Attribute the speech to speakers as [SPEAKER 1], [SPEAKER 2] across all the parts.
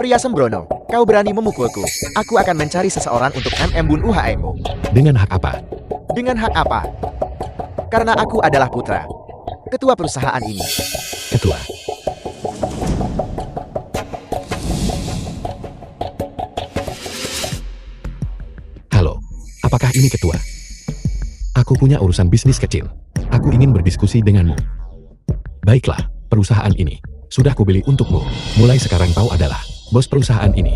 [SPEAKER 1] Pria sembrono, kau berani memukulku. Aku akan mencari seseorang untuk membunuh HMmu.
[SPEAKER 2] Dengan hak apa?
[SPEAKER 1] Dengan hak apa? Karena aku adalah putra ketua perusahaan ini.
[SPEAKER 2] Ketua. Halo, apakah ini ketua? Aku punya urusan bisnis kecil. Aku ingin berdiskusi denganmu. Baiklah, perusahaan ini sudah kubeli untukmu. Mulai sekarang kau adalah bos perusahaan ini.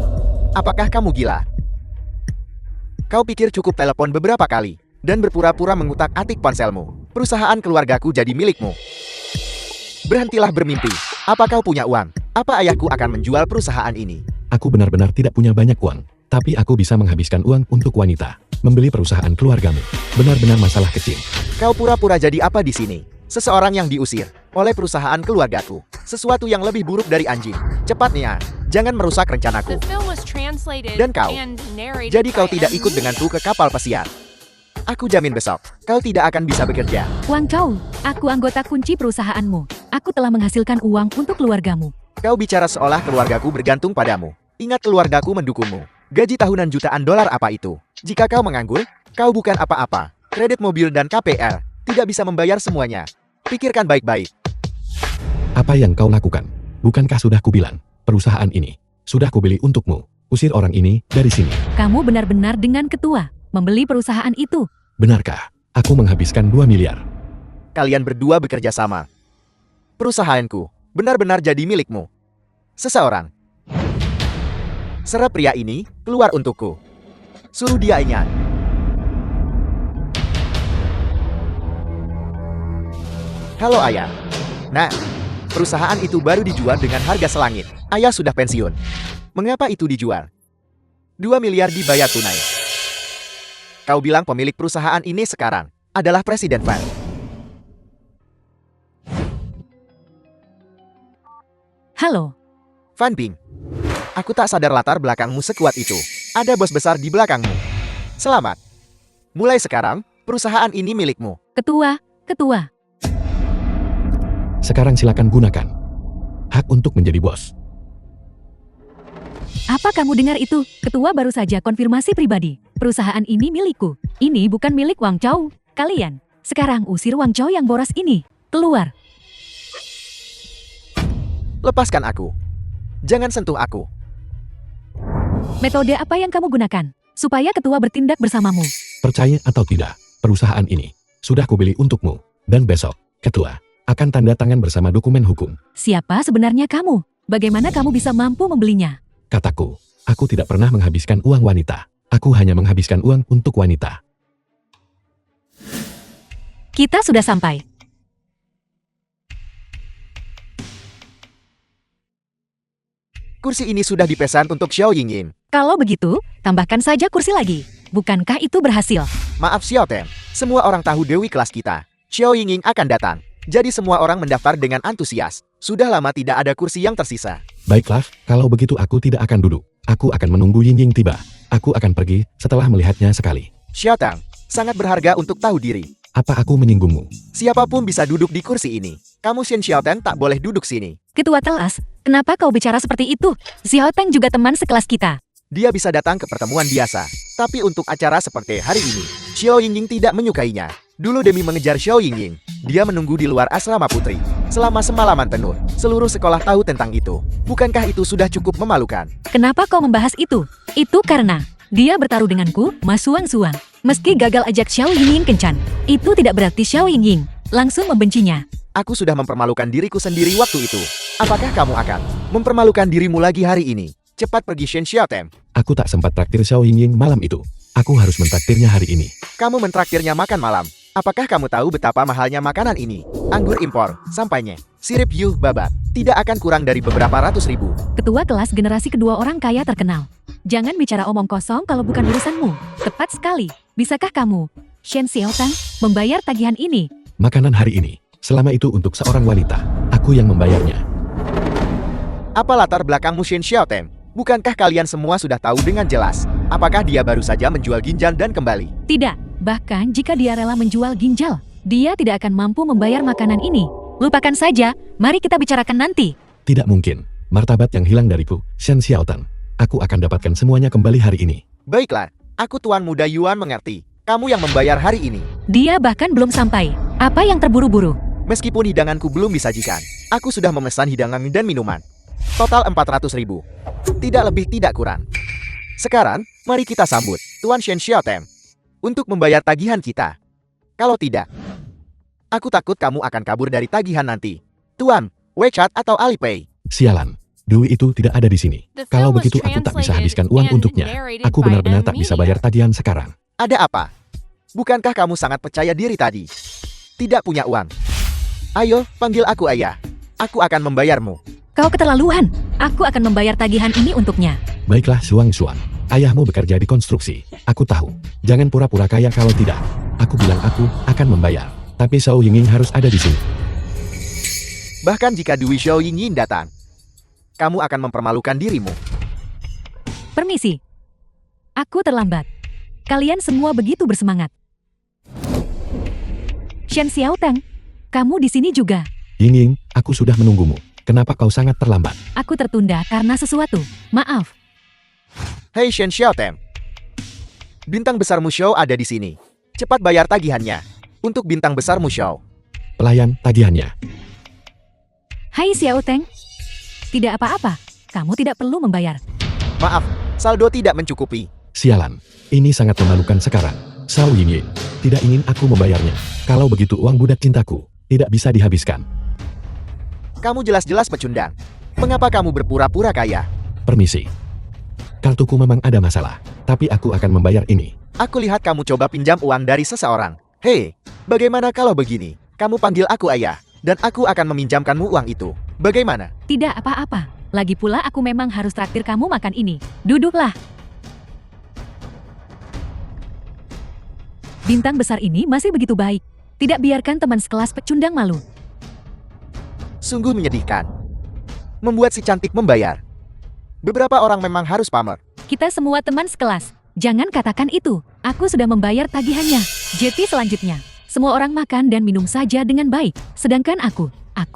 [SPEAKER 1] Apakah kamu gila? Kau pikir cukup telepon beberapa kali dan berpura-pura mengutak-atik ponselmu. Perusahaan keluargaku jadi milikmu. Berhentilah bermimpi. Apa kau punya uang? Apa ayahku akan menjual perusahaan ini?
[SPEAKER 2] Aku benar-benar tidak punya banyak uang, tapi aku bisa menghabiskan uang untuk wanita. Membeli perusahaan keluargamu. Benar-benar masalah kecil.
[SPEAKER 1] Kau pura-pura jadi apa di sini? Seseorang yang diusir oleh perusahaan keluargaku. Sesuatu yang lebih buruk dari anjing. Cepatnya, jangan merusak rencanaku. Dan kau, jadi kau tidak ikut denganku ke kapal pesiar. Aku jamin besok, kau tidak akan bisa bekerja.
[SPEAKER 3] Wang Chou, aku anggota kunci perusahaanmu. Aku telah menghasilkan uang untuk keluargamu.
[SPEAKER 1] Kau bicara seolah keluargaku bergantung padamu. Ingat keluargaku mendukungmu. Gaji tahunan jutaan dolar apa itu? Jika kau menganggur, kau bukan apa-apa. Kredit mobil dan KPR tidak bisa membayar semuanya. Pikirkan baik-baik.
[SPEAKER 2] Apa yang kau lakukan? Bukankah sudah kubilang, perusahaan ini sudah kubeli untukmu. Usir orang ini dari sini.
[SPEAKER 3] Kamu benar-benar dengan ketua membeli perusahaan itu.
[SPEAKER 2] Benarkah? Aku menghabiskan 2 miliar.
[SPEAKER 1] Kalian berdua bekerja sama. Perusahaanku benar-benar jadi milikmu. Seseorang. Serap pria ini keluar untukku. Suruh dia ingat. Halo ayah. Nah, perusahaan itu baru dijual dengan harga selangit. Ayah sudah pensiun. Mengapa itu dijual? 2 miliar dibayar tunai. Kau bilang pemilik perusahaan ini sekarang adalah Presiden Fan.
[SPEAKER 3] Halo.
[SPEAKER 1] Fan Bing. Aku tak sadar latar belakangmu sekuat itu. Ada bos besar di belakangmu. Selamat. Mulai sekarang, perusahaan ini milikmu.
[SPEAKER 3] Ketua.
[SPEAKER 2] Sekarang silakan gunakan hak untuk menjadi bos.
[SPEAKER 3] Apa kamu dengar itu? Ketua baru saja konfirmasi pribadi. Perusahaan ini milikku. Ini bukan milik Wang Chou. Kalian sekarang usir Wang Chou yang boros ini. Keluar.
[SPEAKER 1] Lepaskan aku. Jangan sentuh aku.
[SPEAKER 3] Metode apa yang kamu gunakan supaya ketua bertindak bersamamu?
[SPEAKER 2] Percaya atau tidak, perusahaan ini sudah kubeli untukmu. Dan besok, ketua akan tanda tangan bersama dokumen hukum.
[SPEAKER 3] Siapa sebenarnya kamu? Bagaimana kamu bisa mampu membelinya?
[SPEAKER 2] Kataku, aku tidak pernah menghabiskan uang wanita. Aku hanya menghabiskan uang untuk wanita.
[SPEAKER 3] Kita sudah sampai.
[SPEAKER 1] Kursi ini sudah dipesan untuk Xiao Yingying.
[SPEAKER 3] Kalau begitu, tambahkan saja kursi lagi. Bukankah itu berhasil?
[SPEAKER 1] Maaf Xiao Ten, semua orang tahu dewi kelas kita. Xiao Yingying akan datang. Jadi semua orang mendaftar dengan antusias. Sudah lama tidak ada kursi yang tersisa.
[SPEAKER 2] Baiklah, kalau begitu aku tidak akan duduk. Aku akan menunggu Yingying tiba. Aku akan pergi setelah melihatnya sekali.
[SPEAKER 1] Xiao Tang, sangat berharga untuk tahu diri.
[SPEAKER 2] Apa aku menyinggungmu?
[SPEAKER 1] Siapapun bisa duduk di kursi ini. Kamu Shen Xiao Tang tak boleh duduk sini.
[SPEAKER 3] Ketua kelas, kenapa kau bicara seperti itu? Xiao Teng juga teman sekelas kita.
[SPEAKER 1] Dia bisa datang ke pertemuan biasa. Tapi untuk acara seperti hari ini, Xiao Yingying tidak menyukainya. Dulu demi mengejar Xiao Yingying, dia menunggu di luar asrama putri. Selama semalaman penuh, seluruh sekolah tahu tentang itu. Bukankah itu sudah cukup memalukan?
[SPEAKER 3] Kenapa kau membahas itu? Itu karena dia bertaruh denganku, Mas Suang-Suang. Meski gagal ajak Xiao Yingying kencan, itu tidak berarti Xiao Yingying langsung membencinya.
[SPEAKER 1] Aku sudah mempermalukan diriku sendiri waktu itu. Apakah kamu akan mempermalukan dirimu lagi hari ini? Cepat pergi Shen Xiaotem.
[SPEAKER 2] Aku tak sempat traktir Xiao Yingying malam itu. Aku harus mentraktirnya hari ini.
[SPEAKER 1] Kamu mentraktirnya makan malam. Apakah kamu tahu betapa mahalnya makanan ini? Anggur impor, sampainya. Sirip yuh babat. Tidak akan kurang dari beberapa ratus ribu.
[SPEAKER 3] Ketua kelas generasi kedua orang kaya terkenal. Jangan bicara omong kosong kalau bukan urusanmu. Tepat sekali. Bisakah kamu, Shen Xiaotang, membayar tagihan ini?
[SPEAKER 2] Makanan hari ini, selama itu untuk seorang wanita. Aku yang membayarnya.
[SPEAKER 1] Apa latar belakangmu Shen Xiaotem? Bukankah kalian semua sudah tahu dengan jelas? Apakah dia baru saja menjual ginjal dan kembali?
[SPEAKER 3] Tidak. Bahkan jika dia rela menjual ginjal, dia tidak akan mampu membayar makanan ini. Lupakan saja, mari kita bicarakan nanti.
[SPEAKER 2] Tidak mungkin. Martabat yang hilang dariku, Shen Xiaoteng. Aku akan dapatkan semuanya kembali hari ini.
[SPEAKER 1] Baiklah, aku Tuan Muda Yuan mengerti. Kamu yang membayar hari ini.
[SPEAKER 3] Dia bahkan belum sampai. Apa yang terburu-buru?
[SPEAKER 1] Meskipun hidanganku belum disajikan, aku sudah memesan hidangan dan minuman. Total 400.000. Tidak lebih tidak kurang. Sekarang, mari kita sambut Tuan Shen Xiaoteng untuk membayar tagihan kita. Kalau tidak, aku takut kamu akan kabur dari tagihan nanti. Tuan, WeChat atau Alipay?
[SPEAKER 2] Sialan, Dwi itu tidak ada di sini. Kalau begitu aku tak bisa habiskan uang untuknya. Aku benar-benar tak bisa bayar tagihan sekarang.
[SPEAKER 1] Ada apa? Bukankah kamu sangat percaya diri tadi? Tidak punya uang. Ayo, panggil aku ayah. Aku akan membayarmu.
[SPEAKER 3] Kau keterlaluan. Aku akan membayar tagihan ini untuknya.
[SPEAKER 2] Baiklah Suang. Ayahmu bekerja di konstruksi. Aku tahu. Jangan pura-pura kaya kalau tidak. Aku bilang aku akan membayar. Tapi Shao Yingying harus ada di sini.
[SPEAKER 1] Bahkan jika Dwi Shao Yingying datang, kamu akan mempermalukan dirimu.
[SPEAKER 3] Permisi. Aku terlambat. Kalian semua begitu bersemangat. Shen Xiaoteng, kamu di sini juga.
[SPEAKER 2] Yingying, aku sudah menunggumu. Kenapa kau sangat terlambat?
[SPEAKER 3] Aku tertunda karena sesuatu. Maaf.
[SPEAKER 1] Hei Shen Xiaoteng. Bintang besar Mushou ada di sini. Cepat bayar tagihannya. Untuk bintang besar Mushou.
[SPEAKER 2] Pelayan tagihannya.
[SPEAKER 3] Hai Xiaoteng. Tidak apa-apa. Kamu tidak perlu membayar.
[SPEAKER 1] Maaf, saldo tidak mencukupi.
[SPEAKER 2] Sialan, ini sangat memalukan sekarang. Shao Yingying, tidak ingin aku membayarnya. Kalau begitu uang budak cintaku tidak bisa dihabiskan.
[SPEAKER 1] Kamu jelas-jelas pecundang. Mengapa kamu berpura-pura kaya?
[SPEAKER 2] Permisi. Kartuku memang ada masalah, tapi aku akan membayar ini.
[SPEAKER 1] Aku lihat kamu coba pinjam uang dari seseorang. Hei, bagaimana kalau begini? Kamu panggil aku ayah, dan aku akan meminjamkanmu uang itu. Bagaimana?
[SPEAKER 3] Tidak apa-apa. Lagi pula aku memang harus traktir kamu makan ini. Duduklah. Bintang besar ini masih begitu baik. Tidak biarkan teman sekelas pecundang malu.
[SPEAKER 1] Sungguh menyedihkan. Membuat si cantik membayar. Beberapa orang memang harus pamer.
[SPEAKER 3] Kita semua teman sekelas. Jangan katakan itu. Aku sudah membayar tagihannya. JT selanjutnya. Semua orang makan dan minum saja dengan baik. Sedangkan aku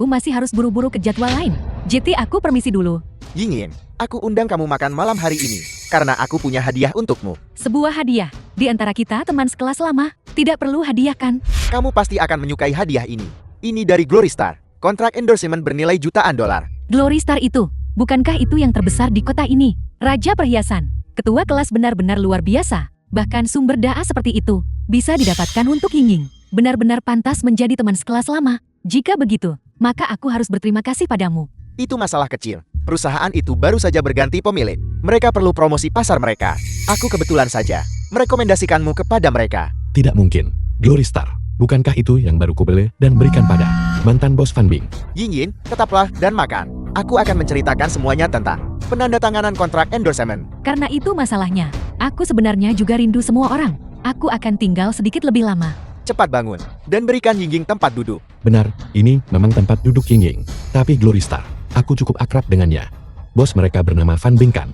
[SPEAKER 3] masih harus buru-buru ke jadwal lain. JT aku permisi dulu.
[SPEAKER 1] Yingying, aku undang kamu makan malam hari ini. Karena aku punya hadiah untukmu.
[SPEAKER 3] Sebuah hadiah. Di antara kita teman sekelas lama. Tidak perlu hadiah kan?
[SPEAKER 1] Kamu pasti akan menyukai hadiah ini. Ini dari Glory Star. Kontrak endorsement bernilai jutaan dolar.
[SPEAKER 3] Glory Star itu. Bukankah itu yang terbesar di kota ini? Raja perhiasan. Ketua kelas benar-benar luar biasa. Bahkan sumber daya seperti itu bisa didapatkan untuk Yingying. Benar-benar pantas menjadi teman sekelas lama. Jika begitu, maka aku harus berterima kasih padamu.
[SPEAKER 1] Itu masalah kecil. Perusahaan itu baru saja berganti pemilik. Mereka perlu promosi pasar mereka. Aku kebetulan saja merekomendasikanmu kepada mereka.
[SPEAKER 2] Tidak mungkin. Glory Star. Bukankah itu yang baru kubeli dan berikan pada mantan bos Fan Bing?
[SPEAKER 1] Yingying, tetaplah dan makan. Aku akan menceritakan semuanya tentang penandatanganan kontrak endorsement.
[SPEAKER 3] Karena itu masalahnya. Aku sebenarnya juga rindu semua orang. Aku akan tinggal sedikit lebih lama.
[SPEAKER 1] Cepat bangun dan berikan Yingying tempat duduk.
[SPEAKER 2] Benar, ini memang tempat duduk Yingying. Tapi Glory Star, aku cukup akrab dengannya. Bos mereka bernama Fan Bing kan?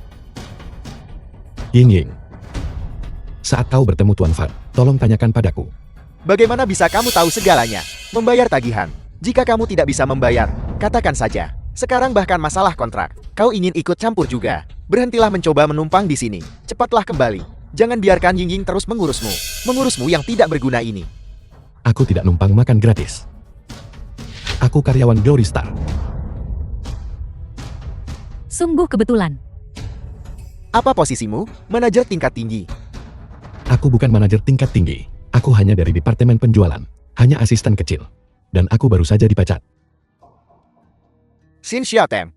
[SPEAKER 2] Yingying, saat kau bertemu Tuan Fan, tolong tanyakan padaku.
[SPEAKER 1] Bagaimana bisa kamu tahu segalanya? Membayar tagihan. Jika kamu tidak bisa membayar, katakan saja. Sekarang bahkan masalah kontrak. Kau ingin ikut campur juga. Berhentilah mencoba menumpang di sini. Cepatlah kembali. Jangan biarkan Yingying terus mengurusmu. Mengurusmu yang tidak berguna ini.
[SPEAKER 2] Aku tidak numpang makan gratis. Aku karyawan Glory Star.
[SPEAKER 3] Sungguh kebetulan.
[SPEAKER 1] Apa posisimu? Manajer tingkat tinggi.
[SPEAKER 2] Aku bukan manajer tingkat tinggi. Aku hanya dari departemen penjualan. Hanya asisten kecil. Dan aku baru saja dipecat.
[SPEAKER 1] Shen Xiaoteng,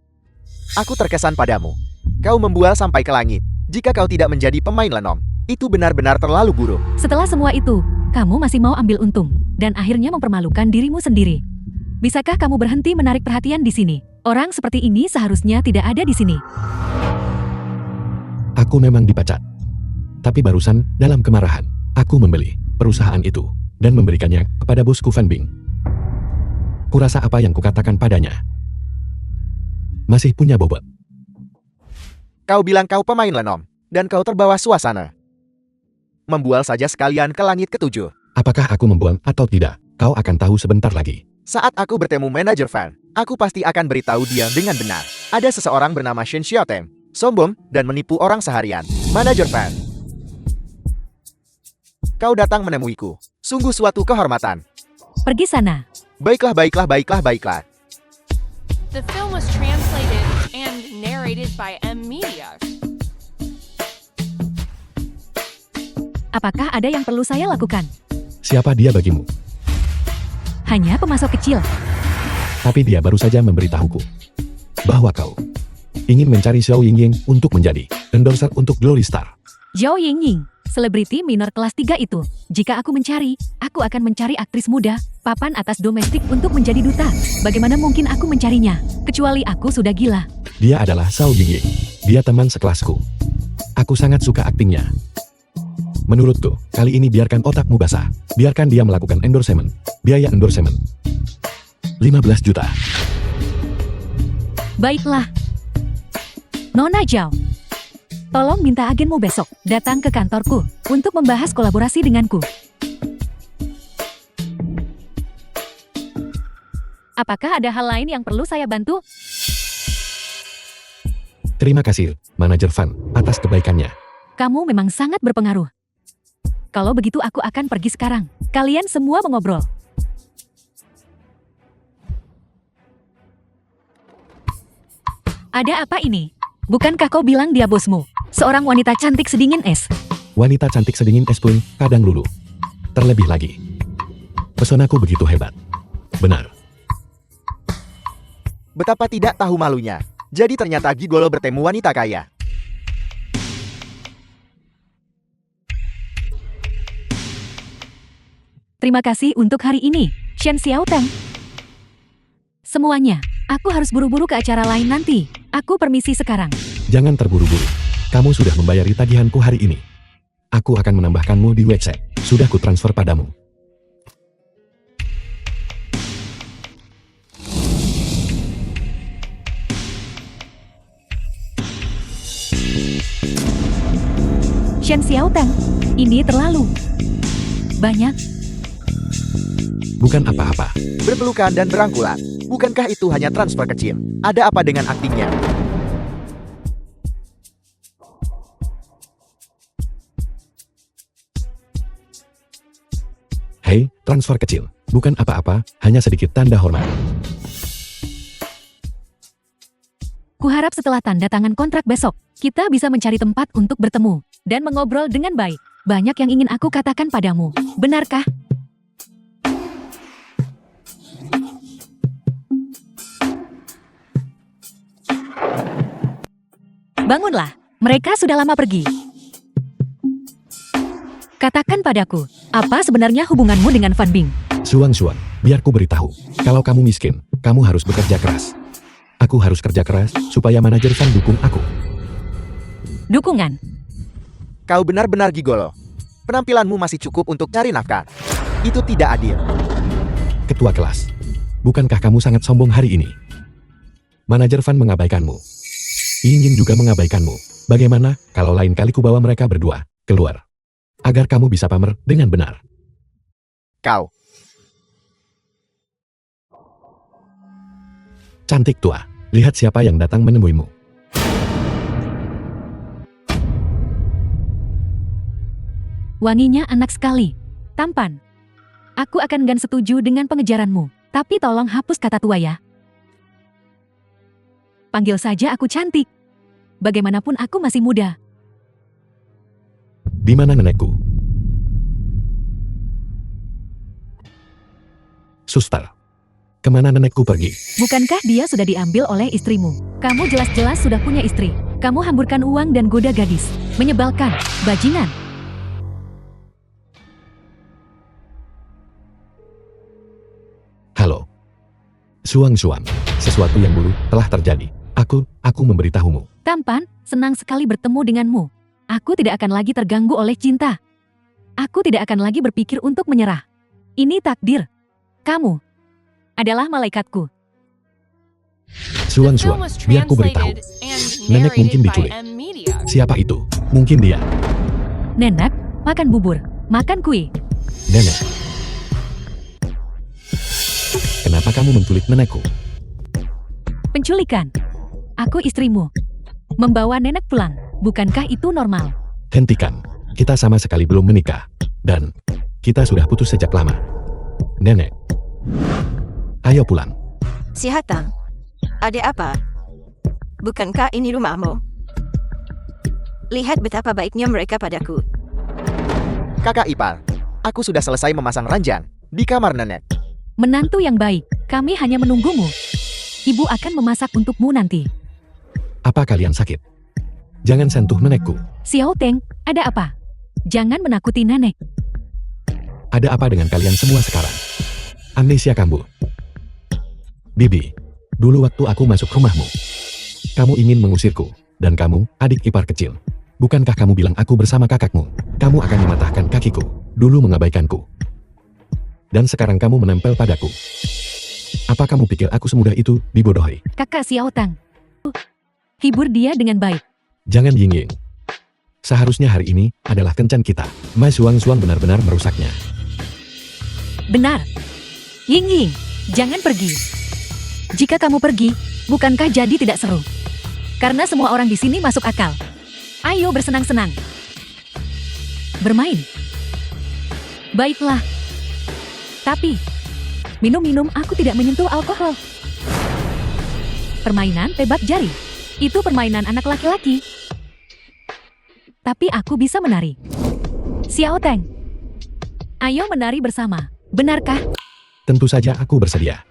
[SPEAKER 1] aku terkesan padamu. Kau membual sampai ke langit. Jika kau tidak menjadi pemain lenom, itu benar-benar terlalu buruk.
[SPEAKER 3] Setelah semua itu, kamu masih mau ambil untung. Dan akhirnya mempermalukan dirimu sendiri. Bisakah kamu berhenti menarik perhatian di sini? Orang seperti ini seharusnya tidak ada di sini.
[SPEAKER 2] Aku memang dipecat. Tapi barusan, dalam kemarahan, aku membeli perusahaan itu dan memberikannya kepada bosku Fan Bing. Kurasa apa yang kukatakan padanya? Masih punya bobot.
[SPEAKER 1] Kau bilang kau pemain lenom, dan kau terbawa suasana. Membual saja sekalian ke langit ketujuh.
[SPEAKER 2] Apakah aku membuang atau tidak? Kau akan tahu sebentar lagi.
[SPEAKER 1] Saat aku bertemu manajer Fan, aku pasti akan beritahu dia dengan benar. Ada seseorang bernama Shen Xiaoteng, sombong dan menipu orang seharian. Manajer Fan. Kau datang menemuiku. Sungguh suatu kehormatan.
[SPEAKER 3] Pergi sana.
[SPEAKER 1] Baiklah, baiklah, baiklah, baiklah.
[SPEAKER 4] The film was translated and narrated by M Media.
[SPEAKER 3] Apakah ada yang perlu saya lakukan?
[SPEAKER 2] Siapa dia bagimu?
[SPEAKER 3] Hanya pemasok kecil.
[SPEAKER 2] Tapi dia baru saja memberitahuku bahwa kau ingin mencari Xiao Yingying untuk menjadi endorser untuk Glory Star.
[SPEAKER 3] Zhao Yingying, selebriti minor kelas 3 itu. Jika aku mencari, aku akan mencari aktris muda, papan atas domestik untuk menjadi duta. Bagaimana mungkin aku mencarinya? Kecuali aku sudah gila.
[SPEAKER 2] Dia adalah Xiao Yingying. Dia teman sekelasku. Aku sangat suka aktingnya. Menurutku, kali ini biarkan otakmu basah. Biarkan dia melakukan endorsement. Biaya endorsement 15 juta.
[SPEAKER 3] Baiklah. Nona Zhao, tolong minta agenmu besok datang ke kantorku untuk membahas kolaborasi denganku. Apakah ada hal lain yang perlu saya bantu?
[SPEAKER 2] Terima kasih, Manajer Fan, atas kebaikannya.
[SPEAKER 3] Kamu memang sangat berpengaruh. Kalau begitu aku akan pergi sekarang. Kalian semua mengobrol. Ada apa ini? Bukankah kau bilang dia bosmu? Seorang wanita cantik sedingin es.
[SPEAKER 2] Wanita cantik sedingin es pun kadang luluh. Terlebih lagi, pesonaku begitu hebat. Benar.
[SPEAKER 1] Betapa tidak tahu malunya. Jadi ternyata Gigolo bertemu wanita kaya.
[SPEAKER 3] Terima kasih untuk hari ini, Shen Xiaoteng. Semuanya, aku harus buru-buru ke acara lain nanti. Aku permisi sekarang.
[SPEAKER 2] Jangan terburu-buru. Kamu sudah membayari tagihanku hari ini. Aku akan menambahkanmu di website. Sudah kutransfer padamu.
[SPEAKER 3] Shen Xiaoteng, ini terlalu banyak.
[SPEAKER 2] Bukan apa-apa.
[SPEAKER 1] Berpelukan dan berangkulan. Bukankah itu hanya transfer kecil? Ada apa dengan aktingnya?
[SPEAKER 2] Hei, transfer kecil. Bukan apa-apa, hanya sedikit tanda hormat.
[SPEAKER 3] Kuharap setelah tanda tangan kontrak besok, kita bisa mencari tempat untuk bertemu dan mengobrol dengan baik. Banyak yang ingin aku katakan padamu. Benarkah? Bangunlah, mereka sudah lama pergi. Katakan padaku, apa sebenarnya hubunganmu dengan Fan Bing?
[SPEAKER 2] Suang, biar ku beritahu. Kalau kamu miskin, kamu harus bekerja keras. Aku harus kerja keras, supaya manajer Fan dukung aku.
[SPEAKER 3] Dukungan.
[SPEAKER 1] Kau benar-benar gigolo. Penampilanmu masih cukup untuk cari nafkah. Itu tidak adil.
[SPEAKER 2] Ketua kelas, bukankah kamu sangat sombong hari ini? Manajer Fan mengabaikanmu. Yingying juga mengabaikanmu. Bagaimana kalau lain kali ku bawa mereka berdua keluar? Agar kamu bisa pamer dengan benar.
[SPEAKER 1] Kau.
[SPEAKER 2] Cantik tua, lihat siapa yang datang menemuimu.
[SPEAKER 3] Wanginya anak sekali. Tampan. Aku akan gan setuju dengan pengejaranmu. Tapi tolong hapus kata tua ya. Panggil saja aku cantik. Bagaimanapun aku masih muda.
[SPEAKER 2] Di mana nenekku? Suster, kemana nenekku pergi?
[SPEAKER 3] Bukankah dia sudah diambil oleh istrimu? Kamu jelas-jelas sudah punya istri. Kamu hamburkan uang dan goda gadis. Menyebalkan, bajingan.
[SPEAKER 2] Halo. Suang, sesuatu yang buruk telah terjadi. Aku memberitahumu.
[SPEAKER 3] Tampan, senang sekali bertemu denganmu. Aku tidak akan lagi terganggu oleh cinta. Aku tidak akan lagi berpikir untuk menyerah. Ini takdir. Kamu adalah malaikatku.
[SPEAKER 2] Suang, biar ku beritahu. Nenek mungkin diculik. Siapa itu? Mungkin dia.
[SPEAKER 3] Nenek, makan bubur, makan kue.
[SPEAKER 2] Nenek. Kenapa kamu menculik nenekku?
[SPEAKER 3] Penculikan. Aku istrimu. Membawa nenek pulang, bukankah itu normal?
[SPEAKER 2] Hentikan. Kita sama sekali belum menikah. Dan kita sudah putus sejak lama. Nenek. Ayo pulang.
[SPEAKER 5] Si Hatang, ada apa? Bukankah ini rumahmu? Lihat betapa baiknya mereka padaku.
[SPEAKER 1] Kakak ipar, aku sudah selesai memasang ranjang di kamar nenek.
[SPEAKER 3] Menantu yang baik, kami hanya menunggumu. Ibu akan memasak untukmu nanti.
[SPEAKER 2] Apa kalian sakit? Jangan sentuh nenekku.
[SPEAKER 3] Xiao Teng, ada apa? Jangan menakuti nenek.
[SPEAKER 2] Ada apa dengan kalian semua sekarang? Amnesia kambuh. Bibi, dulu waktu aku masuk rumahmu, kamu ingin mengusirku, dan kamu, adik ipar kecil. Bukankah kamu bilang aku bersama kakakmu, kamu akan mematahkan kakiku, dulu mengabaikanku. Dan sekarang kamu menempel padaku. Apa kamu pikir aku semudah itu dibodohi?
[SPEAKER 3] Kakak Xiao Tang. Hibur dia dengan baik.
[SPEAKER 2] Jangan ying-ying. Seharusnya hari ini adalah kencan kita. Mai Suang-Suang benar-benar merusaknya.
[SPEAKER 3] Benar. Ying Ying, jangan pergi. Jika kamu pergi, bukankah jadi tidak seru? Karena semua orang di sini masuk akal. Ayo bersenang-senang. Bermain. Baiklah. Tapi, minum-minum aku tidak menyentuh alkohol. Permainan tebak jari. Itu permainan anak laki-laki. Tapi aku bisa menari. Xiao Teng. Ayo menari bersama. Benarkah?
[SPEAKER 2] Tentu saja aku bersedia.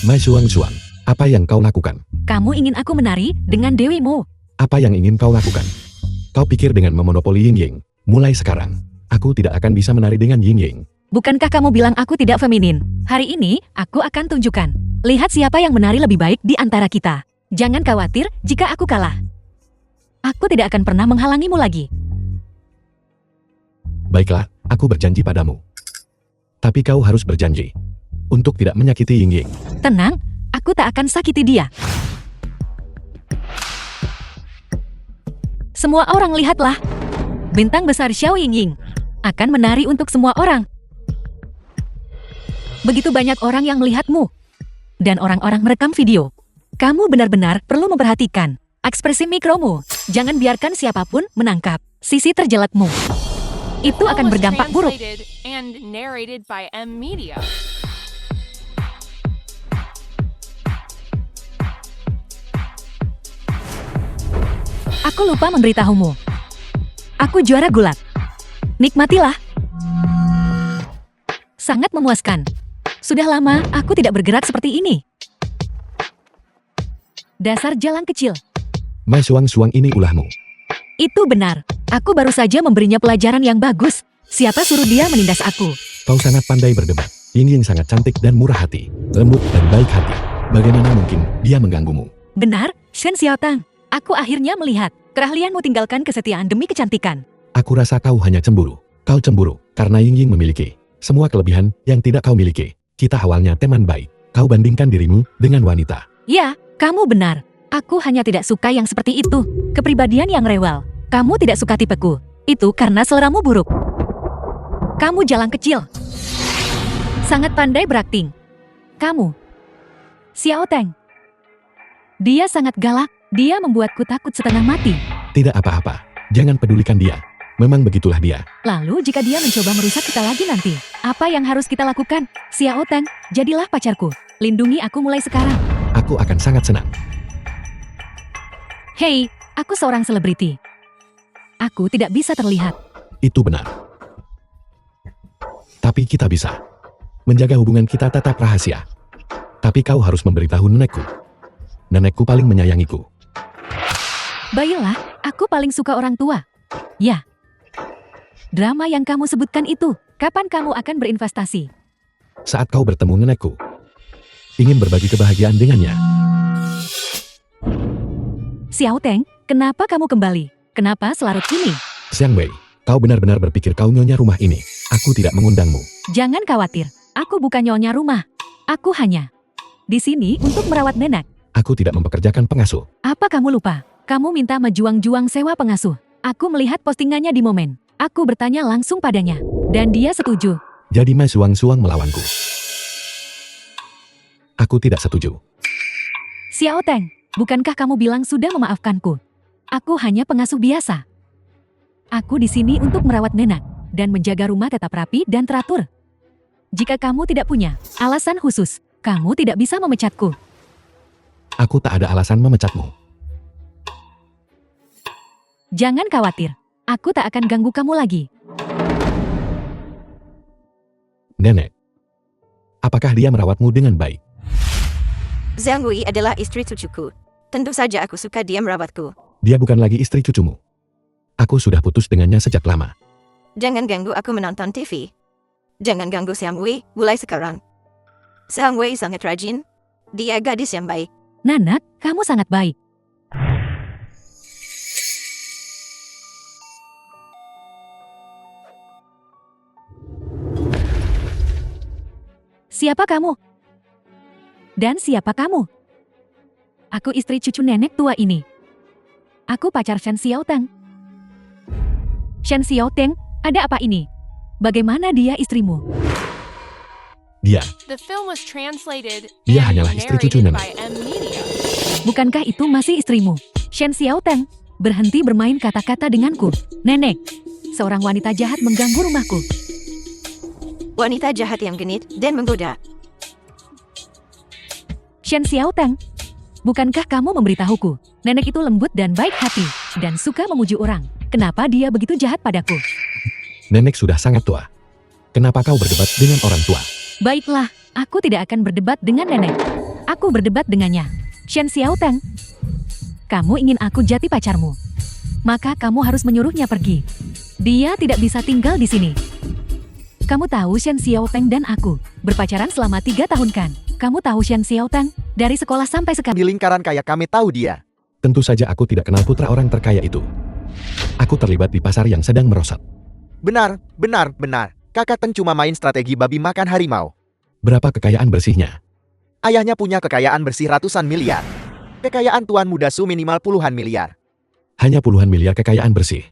[SPEAKER 2] Mai Suang-Suang, apa yang kau lakukan?
[SPEAKER 3] Kamu ingin aku menari dengan dewimu?
[SPEAKER 2] Apa yang ingin kau lakukan? Kau pikir dengan memonopoli Ying-Ying, mulai sekarang, aku tidak akan bisa menari dengan Ying-Ying.
[SPEAKER 3] Bukankah kamu bilang aku tidak feminin? Hari ini, aku akan tunjukkan. Lihat siapa yang menari lebih baik di antara kita. Jangan khawatir jika aku kalah. Aku tidak akan pernah menghalangimu lagi.
[SPEAKER 2] Baiklah, aku berjanji padamu. Tapi kau harus berjanji untuk tidak menyakiti Ying-Ying.
[SPEAKER 3] Tenang, aku tak akan sakiti dia. Semua orang lihatlah. Bintang besar Xiao Ying-Ying akan menari untuk semua orang. Begitu banyak orang yang melihatmu. Dan orang-orang merekam video. Kamu benar-benar perlu memperhatikan ekspresi mikromu. Jangan biarkan siapapun menangkap sisi terjelekmu. Itu akan berdampak buruk.
[SPEAKER 4] And narrated by M Media.
[SPEAKER 3] Aku lupa memberitahumu. Aku juara gulat. Nikmatilah. Sangat memuaskan. Sudah lama aku tidak bergerak seperti ini. Dasar jalan kecil.
[SPEAKER 2] Mai Suang-Suang ini ulahmu.
[SPEAKER 3] Itu benar. Aku baru saja memberinya pelajaran yang bagus. Siapa suruh dia menindas aku?
[SPEAKER 2] Kau sangat pandai berdebat. Ying-Ying sangat cantik dan murah hati, lembut dan baik hati. Bagaimana mungkin dia mengganggumu?
[SPEAKER 3] Benar, Shen Xiaotang. Aku akhirnya melihat keahlianmu tinggalkan kesetiaan demi kecantikan.
[SPEAKER 2] Aku rasa kau hanya cemburu. Kau cemburu karena Ying-Ying memiliki semua kelebihan yang tidak kau miliki. Kita awalnya teman baik. Kau bandingkan dirimu dengan wanita.
[SPEAKER 3] Ya, kamu benar. Aku hanya tidak suka yang seperti itu. Kepribadian yang rewel. Kamu tidak suka tipeku. Itu karena seleramu buruk. Kamu jalan kecil. Sangat pandai berakting. Kamu. Xiao Teng. Dia sangat galak. Dia membuatku takut setengah mati.
[SPEAKER 2] Tidak apa-apa. Jangan pedulikan dia. Memang begitulah dia.
[SPEAKER 3] Lalu jika dia mencoba merusak kita lagi nanti, apa yang harus kita lakukan? Xiao Teng, jadilah pacarku. Lindungi aku mulai sekarang.
[SPEAKER 2] Aku akan sangat senang.
[SPEAKER 3] Hei, aku seorang selebriti. Aku tidak bisa terlihat.
[SPEAKER 2] Itu benar. Tapi kita bisa menjaga hubungan kita tetap rahasia. Tapi kau harus memberitahu nenekku. Nenekku paling menyayangiku.
[SPEAKER 3] Baiklah, aku paling suka orang tua. Ya, Drama yang kamu sebutkan itu, kapan kamu akan berinvestasi?
[SPEAKER 2] Saat kau bertemu nenekku, ingin berbagi kebahagiaan dengannya.
[SPEAKER 3] Xiao Teng, kenapa kamu kembali? Kenapa selarut ini?
[SPEAKER 2] Xiang Wei, kau benar-benar berpikir kau nyonya rumah ini. Aku tidak mengundangmu.
[SPEAKER 3] Jangan khawatir, aku bukan nyonya rumah. Aku hanya di sini untuk merawat nenek.
[SPEAKER 2] Aku tidak mempekerjakan pengasuh.
[SPEAKER 3] Apa kamu lupa? Kamu minta menjuang-juang sewa pengasuh. Aku melihat postingannya di Momen. Aku bertanya langsung padanya. Dan dia setuju.
[SPEAKER 2] Jadi Mai Suang-Suang melawanku. Aku tidak setuju.
[SPEAKER 3] Xiao Teng, bukankah kamu bilang sudah memaafkanku? Aku hanya pengasuh biasa. Aku di sini untuk merawat nenek dan menjaga rumah tetap rapi dan teratur. Jika kamu tidak punya alasan khusus, kamu tidak bisa memecatku.
[SPEAKER 2] Aku tak ada alasan memecatmu.
[SPEAKER 3] Jangan khawatir, aku tak akan ganggu kamu lagi.
[SPEAKER 2] Nenek, apakah dia merawatmu dengan baik?
[SPEAKER 5] Zhang Wei adalah istri cucuku. Tentu saja aku suka dia merawatku.
[SPEAKER 2] Dia bukan lagi istri cucumu. Aku sudah putus dengannya sejak lama.
[SPEAKER 5] Jangan ganggu aku menonton TV. Jangan ganggu Zhang Wei mulai sekarang. Zhang Wei sangat rajin. Dia gadis yang baik.
[SPEAKER 3] Nanak, kamu sangat baik. Siapa kamu? Dan siapa kamu? Aku istri cucu nenek tua ini. Aku pacar Shen Xiao Teng. Shen Xiao Teng, ada apa ini? Bagaimana dia istrimu?
[SPEAKER 2] Dia
[SPEAKER 4] The film was translated
[SPEAKER 2] Dia
[SPEAKER 4] and
[SPEAKER 2] hanyalah istri cucu
[SPEAKER 4] narrated
[SPEAKER 2] nenek.
[SPEAKER 4] by M Media.
[SPEAKER 3] Bukankah itu masih istrimu? Shen Xiao Teng, berhenti bermain kata-kata denganku. Nenek, seorang wanita jahat mengganggu rumahku.
[SPEAKER 5] Wanita jahat yang genit dan menggoda.
[SPEAKER 3] Shen Xiao Teng, bukankah kamu memberitahuku? Nenek itu lembut dan baik hati, dan suka memuji orang. Kenapa dia begitu jahat padaku?
[SPEAKER 2] Nenek sudah sangat tua. Kenapa kau berdebat dengan orang tua?
[SPEAKER 3] Baiklah, aku tidak akan berdebat dengan nenek. Aku berdebat dengannya. Shen Xiao Teng, kamu ingin aku jadi pacarmu. Maka kamu harus menyuruhnya pergi. Dia tidak bisa tinggal di sini. Kamu tahu Shen Xiao Teng dan aku berpacaran selama 3 tahun kan? Kamu tahu Shen Xiao Teng? Dari sekolah sampai sekarang.
[SPEAKER 1] Di lingkaran kaya kami tahu dia.
[SPEAKER 2] Tentu saja aku tidak kenal putra orang terkaya itu. Aku terlibat di pasar yang sedang merosot.
[SPEAKER 1] Benar. Kakak Teng cuma main strategi babi makan harimau.
[SPEAKER 2] Berapa kekayaan bersihnya?
[SPEAKER 1] Ayahnya punya kekayaan bersih ratusan miliar. Kekayaan Tuan Muda Su minimal puluhan miliar.
[SPEAKER 2] Hanya puluhan miliar kekayaan bersih.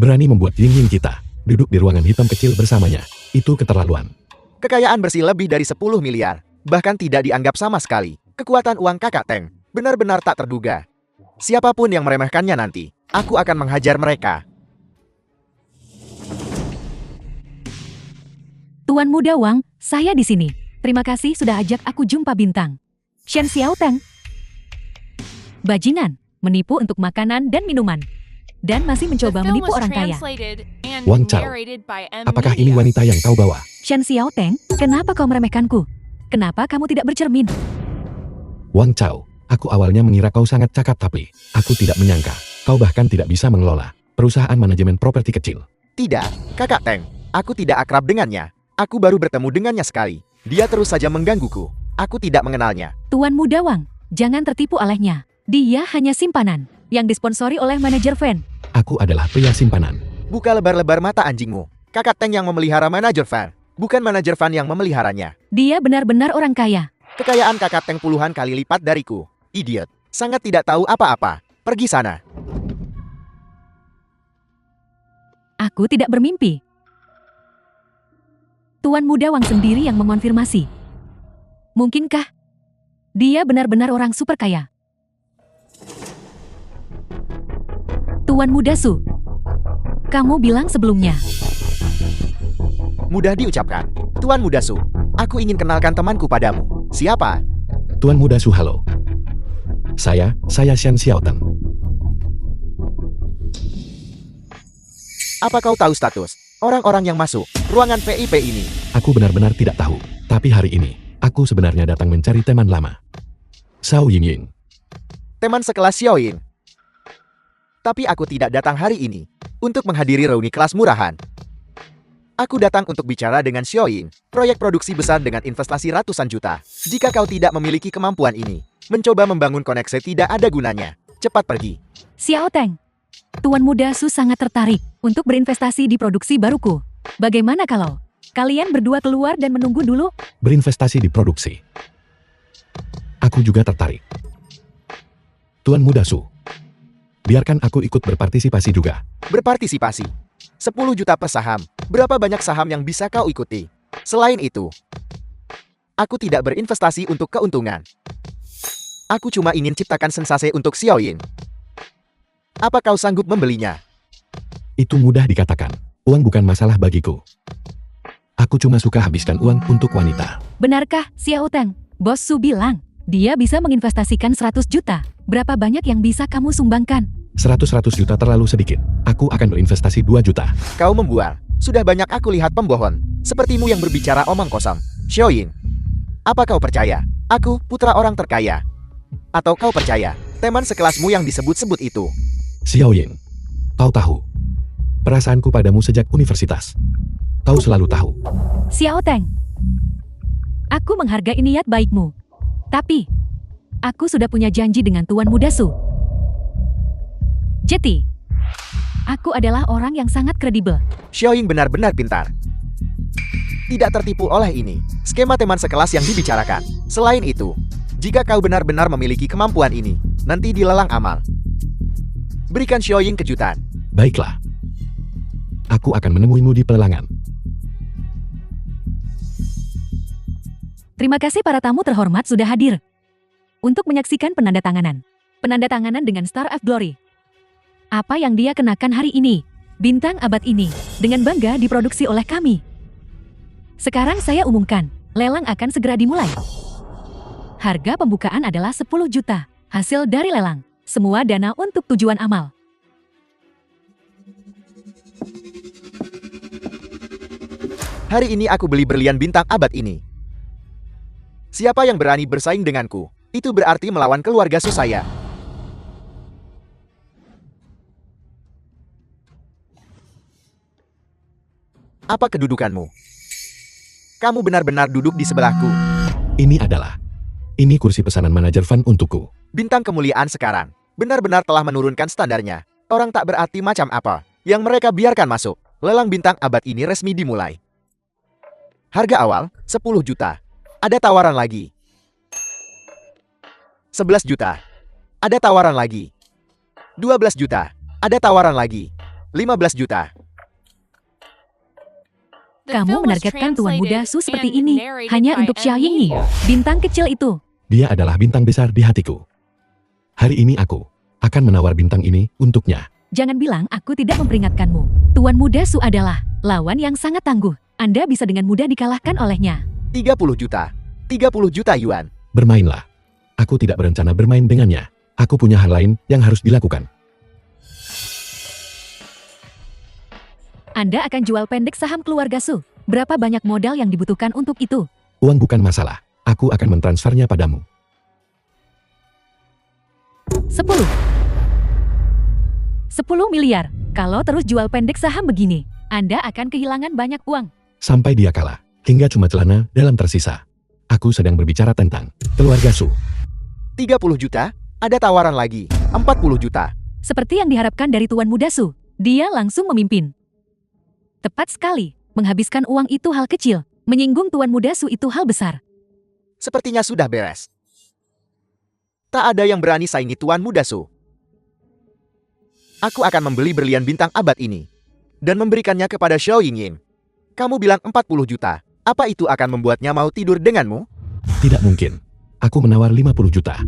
[SPEAKER 2] Berani membuat Ying-Ying kita duduk di ruangan hitam kecil bersamanya. Itu keterlaluan.
[SPEAKER 1] Kekayaan bersih lebih dari 10 miliar. Bahkan tidak dianggap sama sekali. Kekuatan uang kakak Teng benar-benar tak terduga. Siapapun yang meremehkannya nanti, aku akan menghajar mereka.
[SPEAKER 3] Tuan Muda Wang, saya di sini. Terima kasih sudah ajak aku jumpa bintang. Shen Xiao Teng. Bajingan, menipu untuk makanan dan minuman. Dan masih
[SPEAKER 4] The
[SPEAKER 3] mencoba
[SPEAKER 4] film
[SPEAKER 3] menipu
[SPEAKER 4] was
[SPEAKER 3] orang kaya.
[SPEAKER 4] translated and
[SPEAKER 2] Wang Chao,
[SPEAKER 4] narrated by M
[SPEAKER 2] apakah ini
[SPEAKER 4] Media.
[SPEAKER 2] wanita yang kau bawa?
[SPEAKER 3] Shen Xiao Teng, kenapa kau meremehkanku? Kenapa kamu tidak bercermin?
[SPEAKER 2] Wang Chao, aku awalnya mengira kau sangat cakap tapi aku tidak menyangka kau bahkan tidak bisa mengelola perusahaan manajemen properti kecil.
[SPEAKER 1] Tidak, kakak Teng. Aku tidak akrab dengannya. Aku baru bertemu dengannya sekali. Dia terus saja menggangguku. Aku tidak mengenalnya.
[SPEAKER 3] Tuan Muda Wang, jangan tertipu olehnya. Dia hanya simpanan yang disponsori oleh manajer fan.
[SPEAKER 2] Aku adalah pria simpanan.
[SPEAKER 1] Buka lebar-lebar mata anjingmu. Kakak Teng yang memelihara manajer fan. Bukan manajer fan yang memeliharanya.
[SPEAKER 3] Dia benar-benar orang kaya.
[SPEAKER 1] Kekayaan kakak Teng puluhan kali lipat dariku. Idiot. Sangat tidak tahu apa-apa. Pergi sana.
[SPEAKER 3] Aku tidak bermimpi. Tuan Muda Wang sendiri yang mengonfirmasi. Mungkinkah dia benar-benar orang super kaya? Tuan Muda Su, kamu bilang sebelumnya.
[SPEAKER 1] Mudah diucapkan. Tuan Muda Su, aku ingin kenalkan temanku padamu. Siapa?
[SPEAKER 2] Tuan Muda Su, halo. Saya Shen Xiao Teng.
[SPEAKER 1] Apa kau tahu status orang-orang yang masuk ruangan VIP ini?
[SPEAKER 2] Aku benar-benar tidak tahu. Tapi hari ini, aku sebenarnya datang mencari teman lama. Shao Ying-Ying.
[SPEAKER 1] Teman sekelas Xiaoyin. Tapi aku tidak datang hari ini. untuk menghadiri reuni kelas murahan. Aku datang untuk bicara dengan Xiaoying, proyek produksi besar dengan investasi ratusan juta. Jika kau tidak memiliki kemampuan ini, mencoba membangun koneksi tidak ada gunanya. Cepat pergi.
[SPEAKER 3] Xiao Teng, Tuan Muda Su sangat tertarik untuk berinvestasi di produksi baruku. Bagaimana kalau kalian berdua keluar dan menunggu dulu?
[SPEAKER 2] Berinvestasi di produksi. Aku juga tertarik. Tuan Muda Su, biarkan aku ikut berpartisipasi juga.
[SPEAKER 1] Berpartisipasi. 10 juta per saham. Berapa banyak saham yang bisa kau ikuti? Selain itu, aku tidak berinvestasi untuk keuntungan. Aku cuma ingin ciptakan sensasi untuk Xiaoying. Apa kau sanggup membelinya?
[SPEAKER 2] Itu mudah dikatakan. Uang bukan masalah bagiku. Aku cuma suka habiskan uang untuk wanita.
[SPEAKER 3] Benarkah, Xiao Teng? Bos Su bilang, dia bisa menginvestasikan 100 juta. Berapa banyak yang bisa kamu sumbangkan?
[SPEAKER 2] 100 juta terlalu sedikit. Aku akan berinvestasi 2 juta.
[SPEAKER 1] Kau membual. Sudah banyak aku lihat pembohong. Sepertimu yang berbicara omong kosong. Xiaoying, apa kau percaya? Aku putra orang terkaya. Atau kau percaya teman sekelasmu yang disebut-sebut itu?
[SPEAKER 2] Xiaoying, kau tahu perasaanku padamu sejak universitas. Kau selalu tahu.
[SPEAKER 3] Xiao Teng, aku menghargai niat baikmu. Tapi, aku sudah punya janji dengan Tuan Muda Su. Jadi, aku adalah orang yang sangat kredibel.
[SPEAKER 1] Xiaoying benar-benar pintar. Tidak tertipu oleh ini. Skema teman sekelas yang dibicarakan. Selain itu, jika kau benar-benar memiliki kemampuan ini, nanti dilelang amal. Berikan Xiaoying kejutan.
[SPEAKER 2] Baiklah. Aku akan menemuimu di pelelangan.
[SPEAKER 3] Terima kasih para tamu terhormat sudah hadir untuk menyaksikan penandatanganan. Penandatanganan dengan Star of Glory. Apa yang dia kenakan hari ini, bintang abad ini, dengan bangga diproduksi oleh kami. Sekarang saya umumkan, lelang akan segera dimulai. Harga pembukaan adalah 10 juta, hasil dari lelang. Semua dana untuk tujuan amal.
[SPEAKER 1] Hari ini aku beli berlian bintang abad ini. Siapa yang berani bersaing denganku, itu berarti melawan keluarga Su saya. Apa kedudukanmu? Kamu benar-benar duduk di sebelahku.
[SPEAKER 2] Ini kursi pesanan manajer fund untukku.
[SPEAKER 1] Bintang kemuliaan sekarang benar-benar telah menurunkan standarnya. Orang tak berarti macam apa yang mereka biarkan masuk. Lelang bintang abad ini resmi dimulai. Harga awal 10 juta. Ada tawaran lagi. 11 juta. Ada tawaran lagi. 12 juta. Ada tawaran lagi. 15 juta.
[SPEAKER 3] Kamu menargetkan Tuan Muda Su seperti ini, hanya untuk Xiaoying Yi, bintang kecil itu.
[SPEAKER 2] Dia adalah bintang besar di hatiku. Hari ini aku akan menawar bintang ini untuknya.
[SPEAKER 3] Jangan bilang aku tidak memperingatkanmu. Tuan Muda Su adalah lawan yang sangat tangguh. Anda bisa dengan mudah dikalahkan olehnya.
[SPEAKER 1] 30 juta. 30 juta yuan.
[SPEAKER 2] Bermainlah. Aku tidak berencana bermain dengannya. Aku punya hal lain yang harus dilakukan.
[SPEAKER 3] Anda akan jual pendek saham keluarga Su. Berapa banyak modal yang dibutuhkan untuk itu?
[SPEAKER 2] Uang bukan masalah. Aku akan mentransfernya padamu.
[SPEAKER 3] 10 miliar. Kalau terus jual pendek saham begini, Anda akan kehilangan banyak uang.
[SPEAKER 2] Sampai dia kalah. Hingga cuma celana dalam tersisa. Aku sedang berbicara tentang keluarga Su.
[SPEAKER 1] 30 juta. Ada tawaran lagi. 40 juta.
[SPEAKER 3] Seperti yang diharapkan dari Tuan Muda Su, dia langsung memimpin. Tepat sekali, menghabiskan uang itu hal kecil, menyinggung Tuan Muda Su itu hal besar.
[SPEAKER 1] Sepertinya sudah beres. Tak ada yang berani saingi Tuan Muda Su. Aku akan membeli berlian bintang abad ini dan memberikannya kepada Xiaoying Yin. Kamu bilang 40 juta. Apa itu akan membuatnya mau tidur denganmu?
[SPEAKER 2] Tidak mungkin. Aku menawar 50 juta.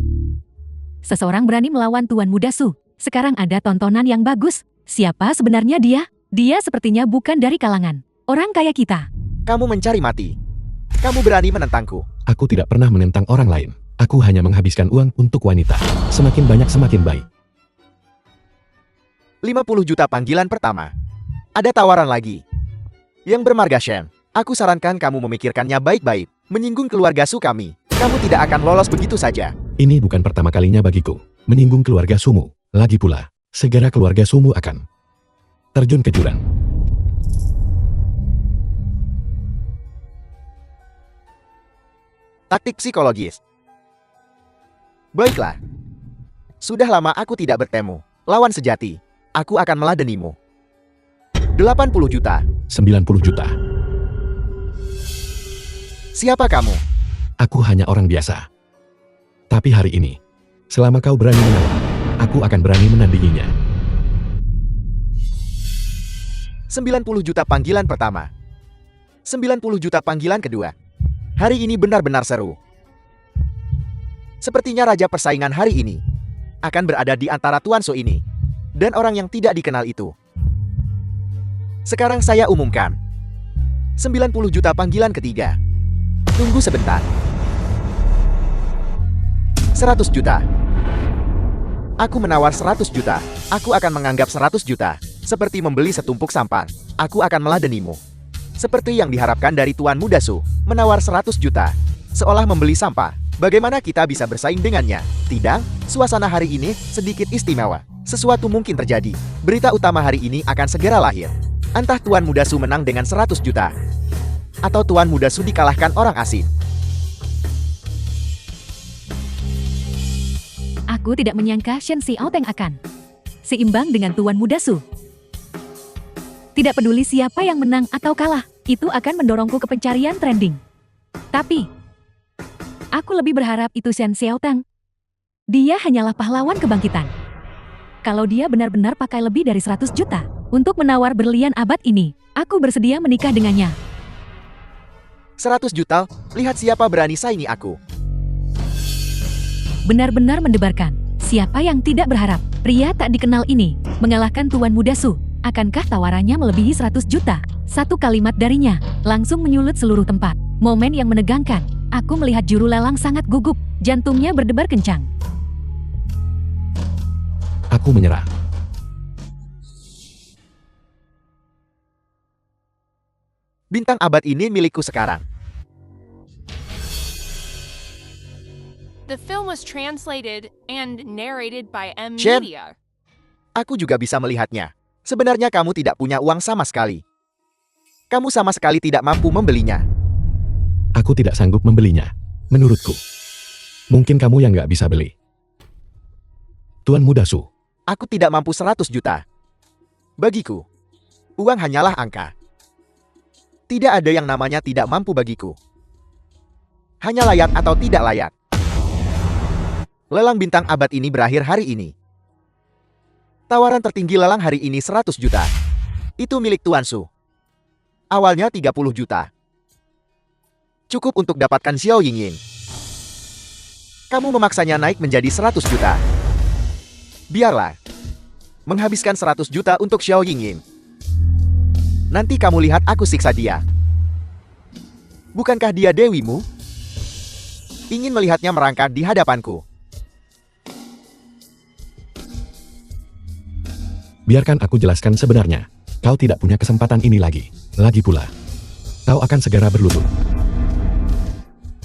[SPEAKER 3] Seseorang berani melawan Tuan Muda Su. Sekarang ada tontonan yang bagus. Siapa sebenarnya dia? Dia sepertinya bukan dari kalangan orang kaya kita.
[SPEAKER 1] Kamu mencari mati. Kamu berani menentangku.
[SPEAKER 2] Aku tidak pernah menentang orang lain. Aku hanya menghabiskan uang untuk wanita. Semakin banyak semakin baik.
[SPEAKER 1] 50 juta panggilan pertama. Ada tawaran lagi. Yang bermarga Shen. Aku sarankan kamu memikirkannya baik-baik. Menyinggung keluarga Su kami. Kamu tidak akan lolos begitu saja.
[SPEAKER 2] Ini bukan pertama kalinya bagiku. Menyinggung keluarga Sumu. Lagi pula, segera keluarga Sumu akan Terjun ke jurang.
[SPEAKER 1] Taktik psikologis. Baiklah. Sudah lama aku tidak bertemu. Lawan sejati. Aku akan meladenimu. 80 juta.
[SPEAKER 2] 90 juta.
[SPEAKER 1] Siapa kamu?
[SPEAKER 2] Aku hanya orang biasa. Tapi hari ini, selama kau berani menawar, aku akan berani menandinginya.
[SPEAKER 1] 90 juta panggilan pertama. 90 juta panggilan kedua. Hari ini benar-benar seru. Sepertinya raja persaingan hari ini akan berada di antara Tuan So ini dan orang yang tidak dikenal itu. Sekarang saya umumkan. 90 juta panggilan ketiga. Tunggu sebentar. 100 juta. Aku menawar 100 juta. Aku akan menganggap 100 juta seperti membeli setumpuk sampan. Aku akan meladenimu. Seperti yang diharapkan dari Tuan Muda Su, menawar 100 juta. Seolah membeli sampah. Bagaimana kita bisa bersaing dengannya? Tidak, suasana hari ini sedikit istimewa. Sesuatu mungkin terjadi. Berita utama hari ini akan segera lahir. Entah Tuan Muda Su menang dengan 100 juta. Atau Tuan Muda Su dikalahkan orang asing.
[SPEAKER 3] Aku tidak menyangka Shen Xiaoteng akan seimbang dengan Tuan Muda Su. Tidak peduli siapa yang menang atau kalah, itu akan mendorongku ke pencarian trending. Tapi, aku lebih berharap itu Shen Xiaoteng. Dia hanyalah pahlawan kebangkitan. Kalau dia benar-benar pakai lebih dari 100 juta untuk menawar berlian abad ini, aku bersedia menikah dengannya.
[SPEAKER 1] 100 juta, lihat siapa berani saingi aku.
[SPEAKER 3] Benar-benar mendebarkan. Siapa yang tidak berharap pria tak dikenal ini mengalahkan Tuan Muda Su? Akankah tawarannya melebihi 100 juta? Satu kalimat darinya langsung menyulut seluruh tempat. Momen yang menegangkan. Aku melihat juru lelang sangat gugup. Jantungnya berdebar kencang.
[SPEAKER 2] Aku menyerah.
[SPEAKER 1] Bintang abad ini milikku sekarang.
[SPEAKER 4] The film was translated and narrated by M
[SPEAKER 1] Shen.
[SPEAKER 4] Media.
[SPEAKER 1] Aku juga bisa melihatnya. Sebenarnya kamu tidak punya uang sama sekali. Kamu sama sekali tidak mampu membelinya.
[SPEAKER 2] Aku tidak sanggup membelinya. Menurutku. Mungkin kamu yang nggak bisa beli. Tuan Muda Su.
[SPEAKER 1] Aku tidak mampu 100 juta. Bagiku, uang hanyalah angka. Tidak ada yang namanya tidak mampu bagiku. Hanya layak atau tidak layak. Lelang bintang abad ini berakhir hari ini. Tawaran tertinggi lelang hari ini 100 juta. Itu milik Tuan Su. Awalnya 30 juta. Cukup untuk dapatkan Xiao Yingying. Kamu memaksanya naik menjadi 100 juta. Biarlah. Menghabiskan 100 juta untuk Xiao Yingying. Nanti kamu lihat aku siksa dia. Bukankah dia dewimu? Ingin melihatnya merangkak di hadapanku.
[SPEAKER 2] Biarkan aku jelaskan sebenarnya. Kau tidak punya kesempatan ini lagi. Lagi pula, kau akan segera berlutut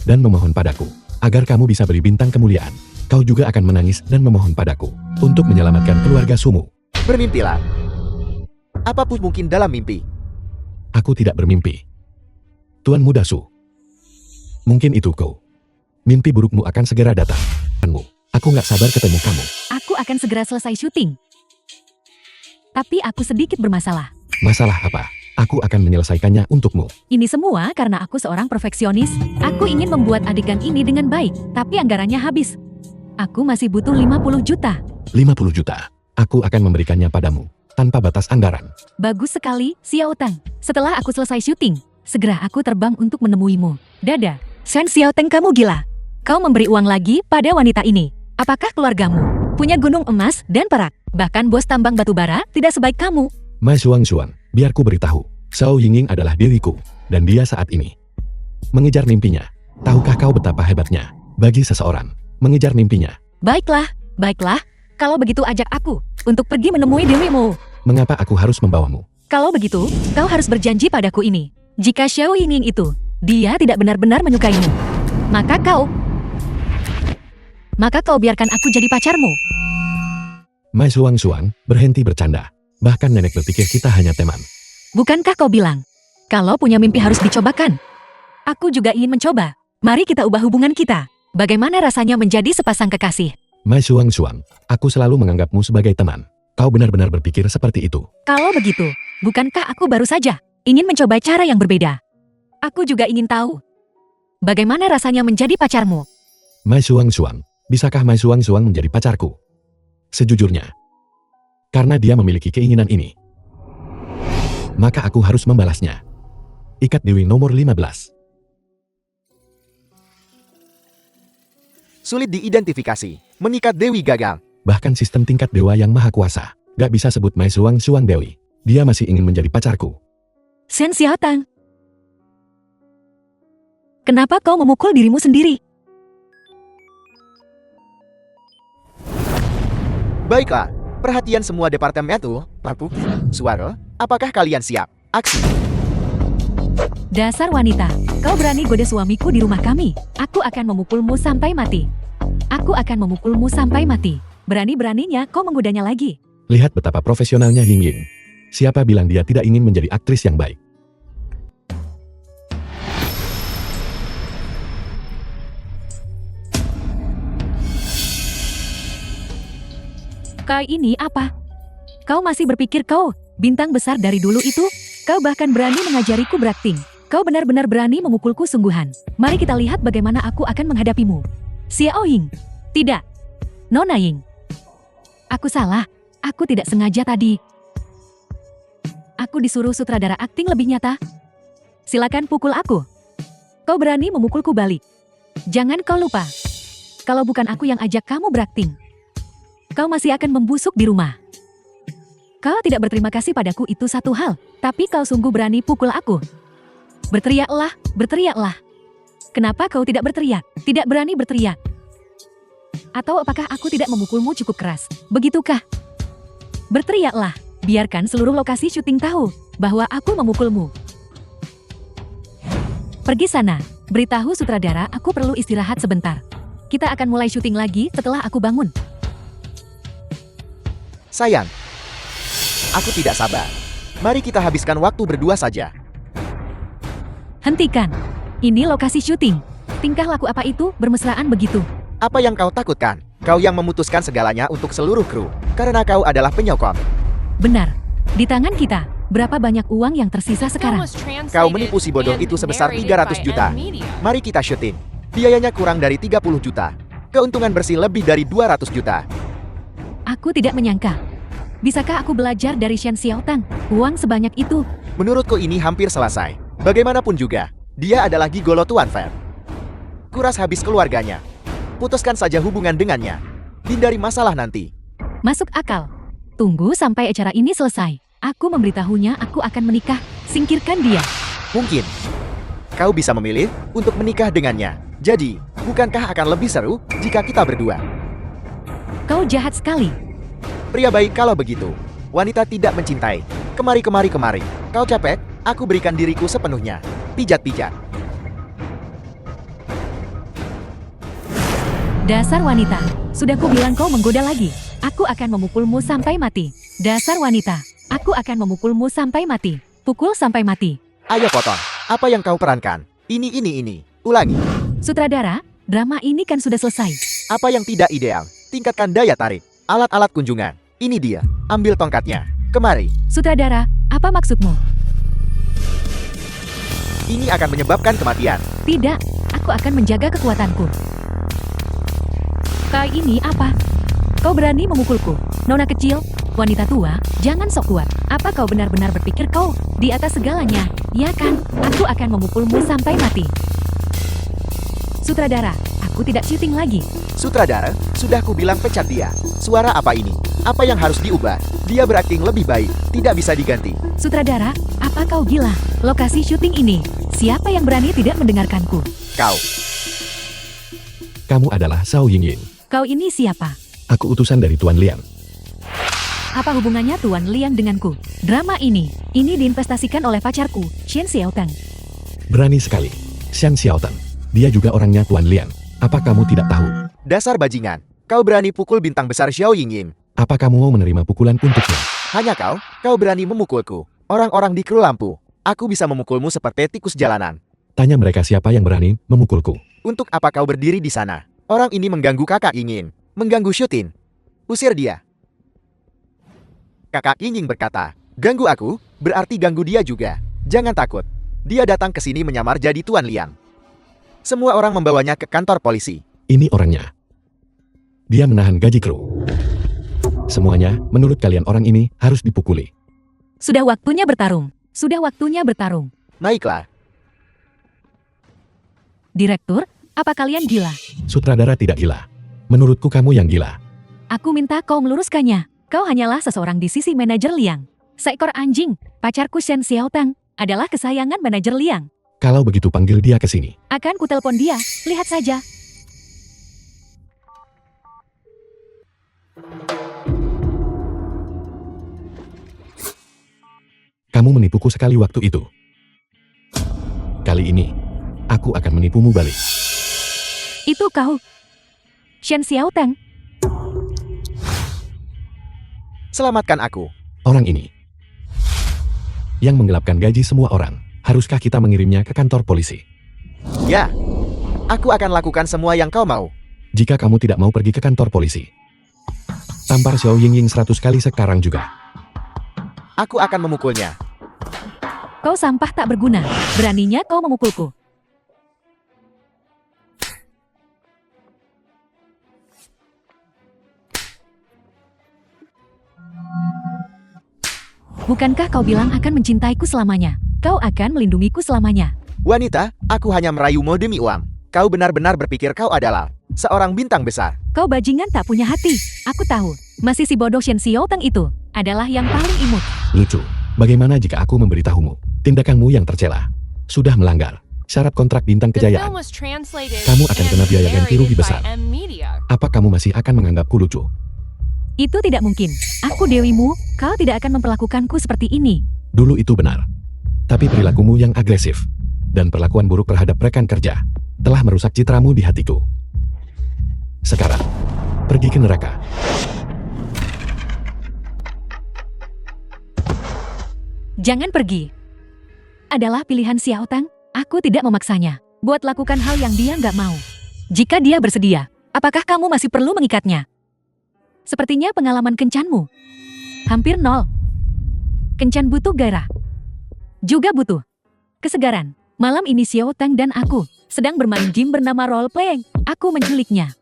[SPEAKER 2] dan memohon padaku agar kamu bisa beri bintang kemuliaan. Kau juga akan menangis dan memohon padaku untuk menyelamatkan keluarga Sumu.
[SPEAKER 1] Bermimpilah. Apapun mungkin dalam mimpi.
[SPEAKER 2] Aku tidak bermimpi. Tuan Muda Su. Mungkin itu kau. Mimpi burukmu akan segera datang. Aku nggak sabar ketemu kamu.
[SPEAKER 3] Aku akan segera selesai syuting. Tapi aku sedikit bermasalah.
[SPEAKER 2] Masalah apa? Aku akan menyelesaikannya untukmu.
[SPEAKER 3] Ini semua karena aku seorang perfeksionis. Aku ingin membuat adegan ini dengan baik, tapi anggarannya habis. Aku masih butuh 50 juta.
[SPEAKER 2] 50 juta. Aku akan memberikannya padamu, tanpa batas anggaran.
[SPEAKER 3] Bagus sekali, Xiaoteng. Setelah aku selesai syuting, segera aku terbang untuk menemuimu. Dadah. Shen Xiaoteng, kamu gila. Kau memberi uang lagi pada wanita ini. Apakah keluargamu punya gunung emas dan perak? Bahkan bos tambang batubara tidak sebaik kamu.
[SPEAKER 2] Mai Suang, biar ku beritahu. Xiao Yingying adalah diriku, dan dia saat ini mengejar mimpinya. Tahukah kau betapa hebatnya bagi seseorang mengejar mimpinya?
[SPEAKER 3] Baiklah, baiklah. Kalau begitu ajak aku untuk pergi menemui dewimu.
[SPEAKER 2] Mengapa aku harus membawamu?
[SPEAKER 3] Kalau begitu, kau harus berjanji padaku ini. Jika Xiao Yingying itu, dia tidak benar-benar menyukaimu, maka kau biarkan aku jadi pacarmu.
[SPEAKER 2] Mai Suang, berhenti bercanda. Bahkan nenek berpikir kita hanya teman.
[SPEAKER 3] Bukankah kau bilang, kalau punya mimpi harus dicobakan? Aku juga ingin mencoba. Mari kita ubah hubungan kita. Bagaimana rasanya menjadi sepasang kekasih?
[SPEAKER 2] Mai Suang Suang, aku selalu menganggapmu sebagai teman. Kau benar-benar berpikir seperti itu.
[SPEAKER 3] Kalau begitu, bukankah aku baru saja ingin mencoba cara yang berbeda? Aku juga ingin tahu, bagaimana rasanya menjadi pacarmu?
[SPEAKER 2] Mai Suang Suang, bisakah Mai Suang Suang menjadi pacarku? Sejujurnya, karena dia memiliki keinginan ini, maka aku harus membalasnya. Ikat Dewi nomor 15.
[SPEAKER 1] Sulit diidentifikasi. Mengikat Dewi gagal.
[SPEAKER 2] Bahkan sistem tingkat dewa yang maha kuasa, gak bisa sebut Mai Suang Suang Dewi. Dia masih ingin menjadi pacarku.
[SPEAKER 3] Shen Xiaotang, kenapa kau memukul dirimu sendiri?
[SPEAKER 1] Baiklah, perhatian semua departemen itu, lampu, suara, apakah kalian siap? Aksi.
[SPEAKER 3] Dasar wanita, kau berani goda suamiku di rumah kami. Aku akan memukulmu sampai mati. Aku akan memukulmu sampai mati. Berani-beraninya kau menggodanya lagi.
[SPEAKER 2] Lihat betapa profesionalnya Ying Ying. Siapa bilang dia tidak ingin menjadi aktris yang baik?
[SPEAKER 3] Kau ini apa? Kau masih berpikir kau bintang besar dari dulu itu? Kau bahkan berani mengajariku berakting. Kau benar-benar berani memukulku sungguhan. Mari kita lihat bagaimana aku akan menghadapimu. Xiao Ying. Tidak. Nona Ying. Aku salah. Aku tidak sengaja tadi. Aku disuruh sutradara akting lebih nyata. Silakan pukul aku. Kau berani memukulku balik. Jangan kau lupa. Kalau bukan aku yang ajak kamu berakting, kau masih akan membusuk di rumah. Kau tidak berterima kasih padaku itu satu hal, tapi kau sungguh berani pukul aku. Berteriaklah, berteriaklah. Kenapa kau tidak berteriak? Tidak berani berteriak. Atau apakah aku tidak memukulmu cukup keras? Begitukah? Berteriaklah. Biarkan seluruh lokasi syuting tahu bahwa aku memukulmu. Pergi sana. Beritahu sutradara aku perlu istirahat sebentar. Kita akan mulai syuting lagi setelah aku bangun.
[SPEAKER 1] Sayang, aku tidak sabar. Mari kita habiskan waktu berdua saja.
[SPEAKER 3] Hentikan. Ini lokasi syuting. Tingkah laku apa itu bermesraan begitu?
[SPEAKER 1] Apa yang kau takutkan? Kau yang memutuskan segalanya untuk seluruh kru. Karena kau adalah penyokong.
[SPEAKER 3] Benar. Di tangan kita, berapa banyak uang yang tersisa sekarang?
[SPEAKER 1] Kau menipu si bodoh itu sebesar 300 juta. Mari kita syuting. Biayanya kurang dari 30 juta. Keuntungan bersih lebih dari 200 juta.
[SPEAKER 3] Aku tidak menyangka. Bisakah aku belajar dari Shen Xiaotang? Uang sebanyak itu.
[SPEAKER 1] Menurutku ini hampir selesai. Bagaimanapun juga, dia adalah gigolo Tuan Fair. Kuras habis keluarganya. Putuskan saja hubungan dengannya. Hindari masalah nanti.
[SPEAKER 3] Masuk akal. Tunggu sampai acara ini selesai. Aku memberitahunya aku akan menikah. Singkirkan dia.
[SPEAKER 1] Mungkin. Kau bisa memilih untuk menikah dengannya. Jadi, bukankah akan lebih seru jika kita berdua?
[SPEAKER 3] Kau jahat sekali.
[SPEAKER 1] Pria baik kalau begitu. Wanita tidak mencintai. Kemari, kemari, kemari. Kau capek? Aku berikan diriku sepenuhnya. Pijat-pijat.
[SPEAKER 3] Dasar wanita. Sudah kubilang kau menggoda lagi. Aku akan memukulmu sampai mati. Dasar wanita. Aku akan memukulmu sampai mati. Pukul sampai mati.
[SPEAKER 1] Ayo potong. Apa yang kau perankan? Ini. Ulangi.
[SPEAKER 3] Sutradara, drama ini kan sudah selesai.
[SPEAKER 1] Apa yang tidak ideal? Tingkatkan daya tarik. Alat-alat kunjungan. Ini dia. Ambil tongkatnya. Kemari.
[SPEAKER 3] Sutradara, apa maksudmu?
[SPEAKER 1] Ini akan menyebabkan kematian.
[SPEAKER 3] Tidak, aku akan menjaga kekuatanku. Kau ini apa? Kau berani memukulku? Nona kecil, wanita tua, jangan sok kuat. Apa kau benar-benar berpikir kau di atas segalanya? Ya kan, aku akan memukulmu sampai mati. Sutradara, aku tidak syuting lagi.
[SPEAKER 1] Sutradara, sudah kubilang pecat dia. Suara apa ini? Apa yang harus diubah? Dia berakting lebih baik, tidak bisa diganti.
[SPEAKER 3] Sutradara, apa kau gila? Lokasi syuting ini, siapa yang berani tidak mendengarkanku?
[SPEAKER 1] Kau.
[SPEAKER 2] Kamu adalah Zhao Yingying.
[SPEAKER 3] Kau ini siapa?
[SPEAKER 2] Aku utusan dari Tuan Liang.
[SPEAKER 3] Apa hubungannya Tuan Liang denganku? Drama ini diinvestasikan oleh pacarku, Shen Xiaotang.
[SPEAKER 2] Berani sekali. Shen Xiaotang. Dia juga orangnya Tuan Liang. Apa kamu tidak tahu?
[SPEAKER 1] Dasar bajingan. Kau berani pukul bintang besar Xiao Yingying.
[SPEAKER 2] Apa kamu mau menerima pukulan untuknya?
[SPEAKER 1] Hanya kau berani memukulku. Orang-orang di kru lampu. Aku bisa memukulmu seperti tikus jalanan.
[SPEAKER 2] Tanya mereka siapa yang berani memukulku.
[SPEAKER 1] Untuk apa kau berdiri di sana? Orang ini mengganggu kakak Yingin. Mengganggu Shutin. Usir dia. Kakak Yingin berkata, ganggu aku, berarti ganggu dia juga. Jangan takut. Dia datang ke sini menyamar jadi Tuan Liang. Semua orang membawanya ke kantor polisi.
[SPEAKER 2] Ini orangnya. Dia menahan gaji kru. Semuanya, menurut kalian orang ini harus dipukuli.
[SPEAKER 3] Sudah waktunya bertarung. Sudah waktunya bertarung.
[SPEAKER 1] Naiklah.
[SPEAKER 3] Direktur, apa kalian gila?
[SPEAKER 2] Sutradara tidak gila. Menurutku kamu yang gila.
[SPEAKER 3] Aku minta kau meluruskannya. Kau hanyalah seseorang di sisi manajer Liang. Seekor anjing, pacarku Shen Xiaotang, adalah kesayangan manajer Liang.
[SPEAKER 2] Kalau begitu panggil dia ke sini.
[SPEAKER 3] Akan kutelepon dia, lihat saja.
[SPEAKER 2] Kamu menipuku sekali waktu itu. Kali ini, aku akan menipumu balik.
[SPEAKER 3] Itu kau. Shen Xiaotang.
[SPEAKER 1] Selamatkan aku.
[SPEAKER 2] Orang ini. Yang menggelapkan gaji semua orang. Haruskah kita mengirimnya ke kantor polisi?
[SPEAKER 1] Ya. Aku akan lakukan semua yang kau mau.
[SPEAKER 2] Jika kamu tidak mau pergi ke kantor polisi, tampar Xiao Yingying 100 kali sekarang juga.
[SPEAKER 1] Aku akan memukulnya.
[SPEAKER 3] Kau sampah tak berguna. Beraninya kau memukulku. Bukankah kau bilang akan mencintaiku selamanya? Kau akan melindungiku selamanya.
[SPEAKER 1] Wanita, aku hanya merayumu demi uang. Kau benar-benar berpikir kau adalah seorang bintang besar.
[SPEAKER 3] Kau bajingan tak punya hati. Aku tahu. Masih si bodoh Shen Xiaotang itu adalah yang paling imut.
[SPEAKER 2] Lucu. Bagaimana jika aku memberitahumu? Tindakanmu yang tercela sudah melanggar syarat kontrak bintang
[SPEAKER 4] The
[SPEAKER 2] kejayaan.
[SPEAKER 4] film was translated
[SPEAKER 2] Kamu akan kena
[SPEAKER 4] and
[SPEAKER 2] biaya ganti rugi
[SPEAKER 4] narrated
[SPEAKER 2] besar.
[SPEAKER 4] by M Media.
[SPEAKER 2] Apa kamu masih akan menganggapku lucu?
[SPEAKER 3] Itu tidak mungkin. Aku dewimu, kau tidak akan memperlakukanku seperti ini.
[SPEAKER 2] Dulu itu benar. Tapi perilakumu yang agresif dan perlakuan buruk terhadap rekan kerja telah merusak citramu di hatiku. Sekarang, pergi ke neraka.
[SPEAKER 3] Jangan pergi. Adalah pilihan Xiaotang, aku tidak memaksanya. Buat lakukan hal yang dia nggak mau. Jika dia bersedia, apakah kamu masih perlu mengikatnya? Sepertinya pengalaman kencanmu hampir nol. Kencan butuh gairah. Juga butuh kesegaran. Malam ini Xiaotang dan aku sedang bermain game bernama role playing. Aku menculiknya,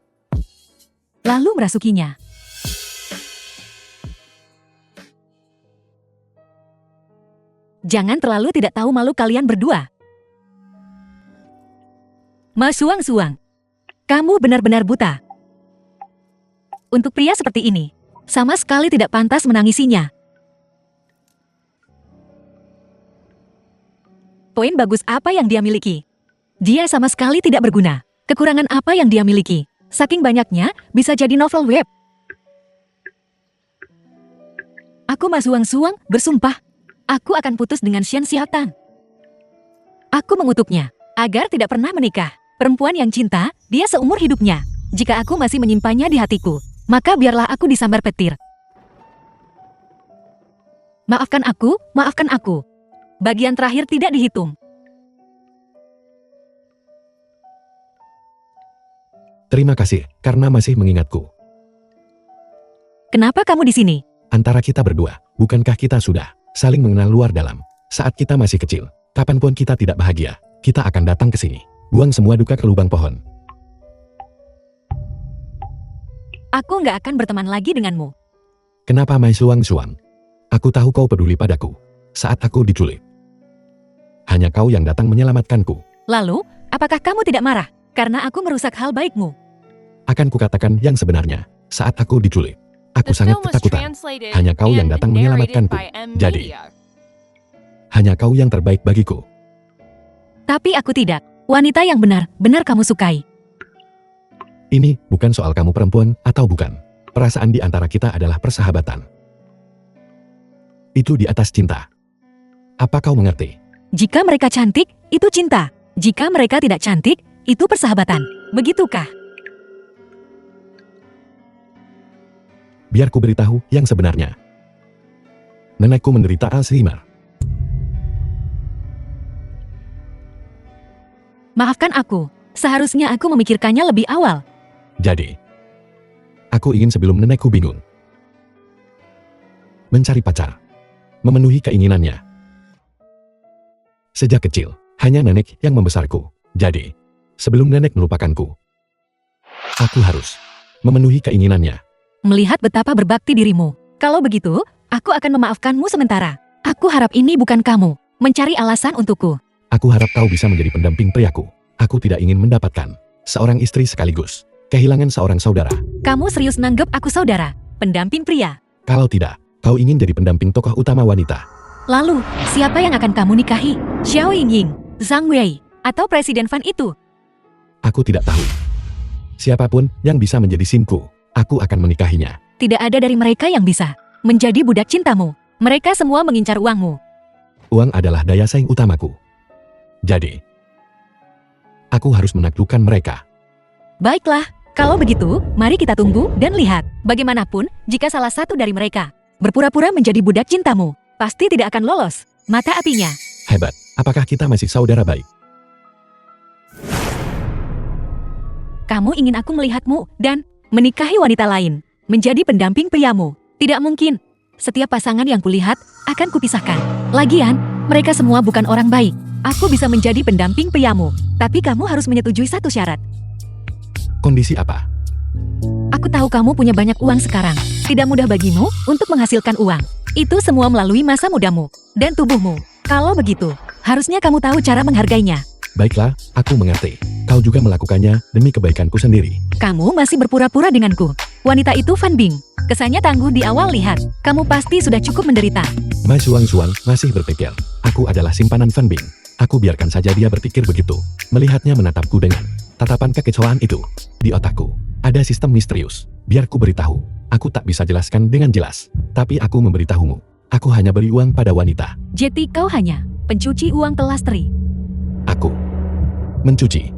[SPEAKER 3] lalu merasukinya. Jangan terlalu tidak tahu malu kalian berdua. Ma Suang-Suang, kamu benar-benar buta. Untuk pria seperti ini, sama sekali tidak pantas menangisinya. Poin bagus apa yang dia miliki? Dia sama sekali tidak berguna. Kekurangan apa yang dia miliki? Saking banyaknya, bisa jadi novel web. Aku Ma Suang-Suang bersumpah, aku akan putus dengan Shen Xiaotang. Aku mengutuknya, agar tidak pernah menikah. Perempuan yang cinta, dia seumur hidupnya. Jika aku masih menyimpannya di hatiku, maka biarlah aku disambar petir. Maafkan aku, maafkan aku. Bagian terakhir tidak dihitung.
[SPEAKER 2] Terima kasih, karena masih mengingatku.
[SPEAKER 3] Kenapa kamu di sini?
[SPEAKER 2] Antara kita berdua, bukankah kita sudah saling mengenal luar dalam? Saat kita masih kecil, kapanpun kita tidak bahagia, kita akan datang ke sini. Buang semua duka ke lubang pohon.
[SPEAKER 3] Aku nggak akan berteman lagi denganmu.
[SPEAKER 2] Kenapa Mai Suang-Suang? Aku tahu kau peduli padaku. Saat aku diculik, hanya kau yang datang menyelamatkanku.
[SPEAKER 3] Lalu, apakah kamu tidak marah karena aku merusak hal baikmu?
[SPEAKER 2] Akan kukatakan yang sebenarnya. Saat aku diculik, aku
[SPEAKER 4] The
[SPEAKER 2] sangat
[SPEAKER 4] film was
[SPEAKER 2] ketakutan.
[SPEAKER 4] translated
[SPEAKER 2] Hanya kau yang
[SPEAKER 4] and
[SPEAKER 2] datang
[SPEAKER 4] narrated
[SPEAKER 2] menyelamatkanku.
[SPEAKER 4] by M
[SPEAKER 2] Jadi,
[SPEAKER 4] Media.
[SPEAKER 2] hanya kau yang terbaik bagiku.
[SPEAKER 3] Tapi aku tidak. Wanita yang benar-benar kamu sukai.
[SPEAKER 2] Ini bukan soal kamu perempuan atau bukan. Perasaan di antara kita adalah persahabatan. Itu di atas cinta. Apa kau mengerti?
[SPEAKER 3] Jika mereka cantik, itu cinta. Jika mereka tidak cantik, itu persahabatan. Begitukah?
[SPEAKER 2] Biar ku beritahu yang sebenarnya. Nenekku menderita Alzheimer.
[SPEAKER 3] Maafkan aku. Seharusnya aku memikirkannya lebih awal.
[SPEAKER 2] Jadi, aku ingin sebelum nenekku bingung. Mencari pacar. Memenuhi keinginannya. Sejak kecil, hanya nenek yang membesarku. Jadi, sebelum nenek melupakanku, aku harus memenuhi keinginannya.
[SPEAKER 3] Melihat betapa berbakti dirimu. Kalau begitu, aku akan memaafkanmu sementara. Aku harap ini bukan kamu mencari alasan untukku.
[SPEAKER 2] Aku harap kau bisa menjadi pendamping priaku. Aku tidak ingin mendapatkan seorang istri sekaligus kehilangan seorang saudara.
[SPEAKER 3] Kamu serius nanggep aku saudara, pendamping pria?
[SPEAKER 2] Kalau tidak, kau ingin jadi pendamping tokoh utama wanita.
[SPEAKER 3] Lalu, siapa yang akan kamu nikahi? Xiao Yingying, Zhang Wei, atau Presiden Fan itu?
[SPEAKER 2] Aku tidak tahu. Siapapun yang bisa menjadi simku, aku akan menikahinya.
[SPEAKER 3] Tidak ada dari mereka yang bisa menjadi budak cintamu. Mereka semua mengincar uangmu.
[SPEAKER 2] Uang adalah daya saing utamaku. Jadi, aku harus menaklukkan mereka.
[SPEAKER 3] Baiklah, kalau begitu, mari kita tunggu dan lihat. Bagaimanapun, jika salah satu dari mereka berpura-pura menjadi budak cintamu, pasti tidak akan lolos mata apinya.
[SPEAKER 2] Hebat, apakah kita masih saudara baik?
[SPEAKER 3] Kamu ingin aku melihatmu dan menikahi wanita lain, menjadi pendamping priamu. Tidak mungkin. Setiap pasangan yang kulihat akan kupisahkan. Lagian, mereka semua bukan orang baik. Aku bisa menjadi pendamping priamu, tapi kamu harus menyetujui satu syarat.
[SPEAKER 2] Kondisi apa?
[SPEAKER 3] Aku tahu kamu punya banyak uang sekarang. Tidak mudah bagimu untuk menghasilkan uang. Itu semua melalui masa mudamu dan tubuhmu. Kalau begitu, harusnya kamu tahu cara menghargainya.
[SPEAKER 2] Baiklah, aku mengerti. Kau juga melakukannya demi kebaikanku sendiri.
[SPEAKER 3] Kamu masih berpura-pura denganku. Wanita itu Fan Bing. Kesannya tangguh di awal lihat. Kamu pasti sudah cukup menderita.
[SPEAKER 2] Ma Suang masih berpikir, aku adalah simpanan Fan Bing. Aku biarkan saja dia berpikir begitu. Melihatnya menatapku dengan tatapan kekecewaan itu. Di otakku, ada sistem misterius. Biar ku beritahu. Aku tak bisa jelaskan dengan jelas. Tapi aku memberitahumu. Aku hanya beri uang pada wanita.
[SPEAKER 3] Jadi kau hanya pencuci uang kelas tri.
[SPEAKER 2] Aku mencuci.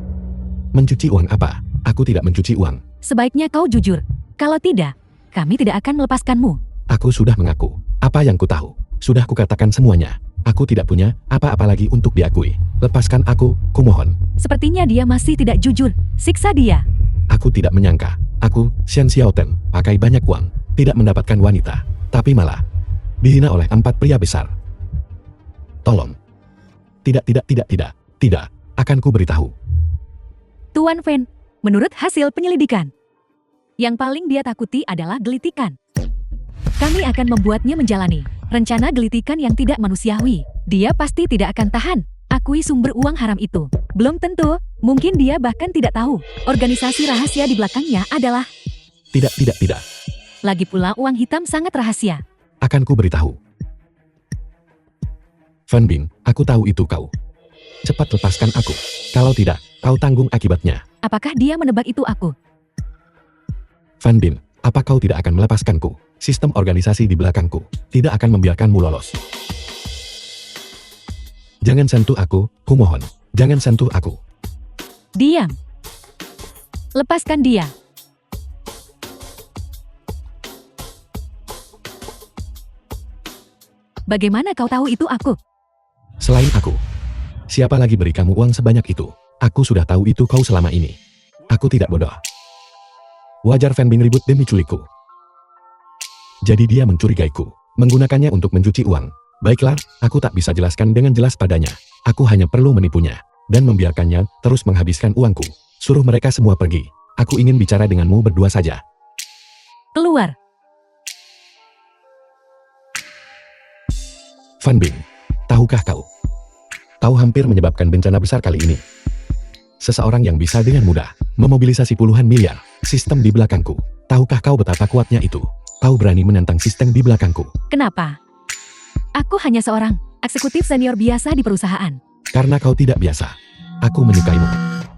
[SPEAKER 2] Mencuci uang apa? Aku tidak mencuci uang.
[SPEAKER 3] Sebaiknya kau jujur. Kalau tidak, kami tidak akan melepaskanmu.
[SPEAKER 2] Aku sudah mengaku. Apa yang ku tahu, sudah kukatakan semuanya. Aku tidak punya apa-apa lagi untuk diakui. Lepaskan aku, kumohon.
[SPEAKER 3] Sepertinya dia masih tidak jujur. Siksa dia.
[SPEAKER 2] Aku tidak menyangka. Aku, Xian Xiaoten, pakai banyak uang, tidak mendapatkan wanita. Tapi malah dihina oleh 4 pria besar. Tolong. Tidak. Akan ku beritahu.
[SPEAKER 3] Tuan Fan, menurut hasil penyelidikan, yang paling dia takuti adalah gelitikan. Kami akan membuatnya menjalani rencana gelitikan yang tidak manusiawi. Dia pasti tidak akan tahan akui sumber uang haram itu. Belum tentu, mungkin dia bahkan tidak tahu organisasi rahasia di belakangnya adalah...
[SPEAKER 2] Tidak.
[SPEAKER 3] Lagi pula uang hitam sangat rahasia.
[SPEAKER 2] Akan ku beritahu. Fan Bing, aku tahu itu kau. Cepat lepaskan aku. Kalau tidak, kau tanggung akibatnya.
[SPEAKER 3] Apakah dia menebak itu aku?
[SPEAKER 2] Fan Bing, apa kau tidak akan melepaskanku? Sistem organisasi di belakangku tidak akan membiarkanmu lolos. Jangan sentuh aku, kumohon. Jangan sentuh aku.
[SPEAKER 3] Diam. Lepaskan dia. Bagaimana kau tahu itu aku?
[SPEAKER 2] Selain aku, siapa lagi beri kamu uang sebanyak itu? Aku sudah tahu itu kau selama ini. Aku tidak bodoh. Wajar Fan Bing ribut demi culikku. Jadi dia mencurigaiku, menggunakannya untuk mencuci uang. Baiklah, aku tak bisa jelaskan dengan jelas padanya. Aku hanya perlu menipunya, dan membiarkannya terus menghabiskan uangku. Suruh mereka semua pergi. Aku ingin bicara denganmu berdua saja.
[SPEAKER 3] Keluar.
[SPEAKER 2] Fan Bing, tahukah kau? Kau hampir menyebabkan bencana besar kali ini. Seseorang yang bisa dengan mudah memobilisasi puluhan miliar sistem di belakangku. Tahukah kau betapa kuatnya itu? Kau berani menentang sistem di belakangku.
[SPEAKER 3] Kenapa? Aku hanya seorang eksekutif senior biasa di perusahaan.
[SPEAKER 2] Karena kau tidak biasa. Aku menyukaimu.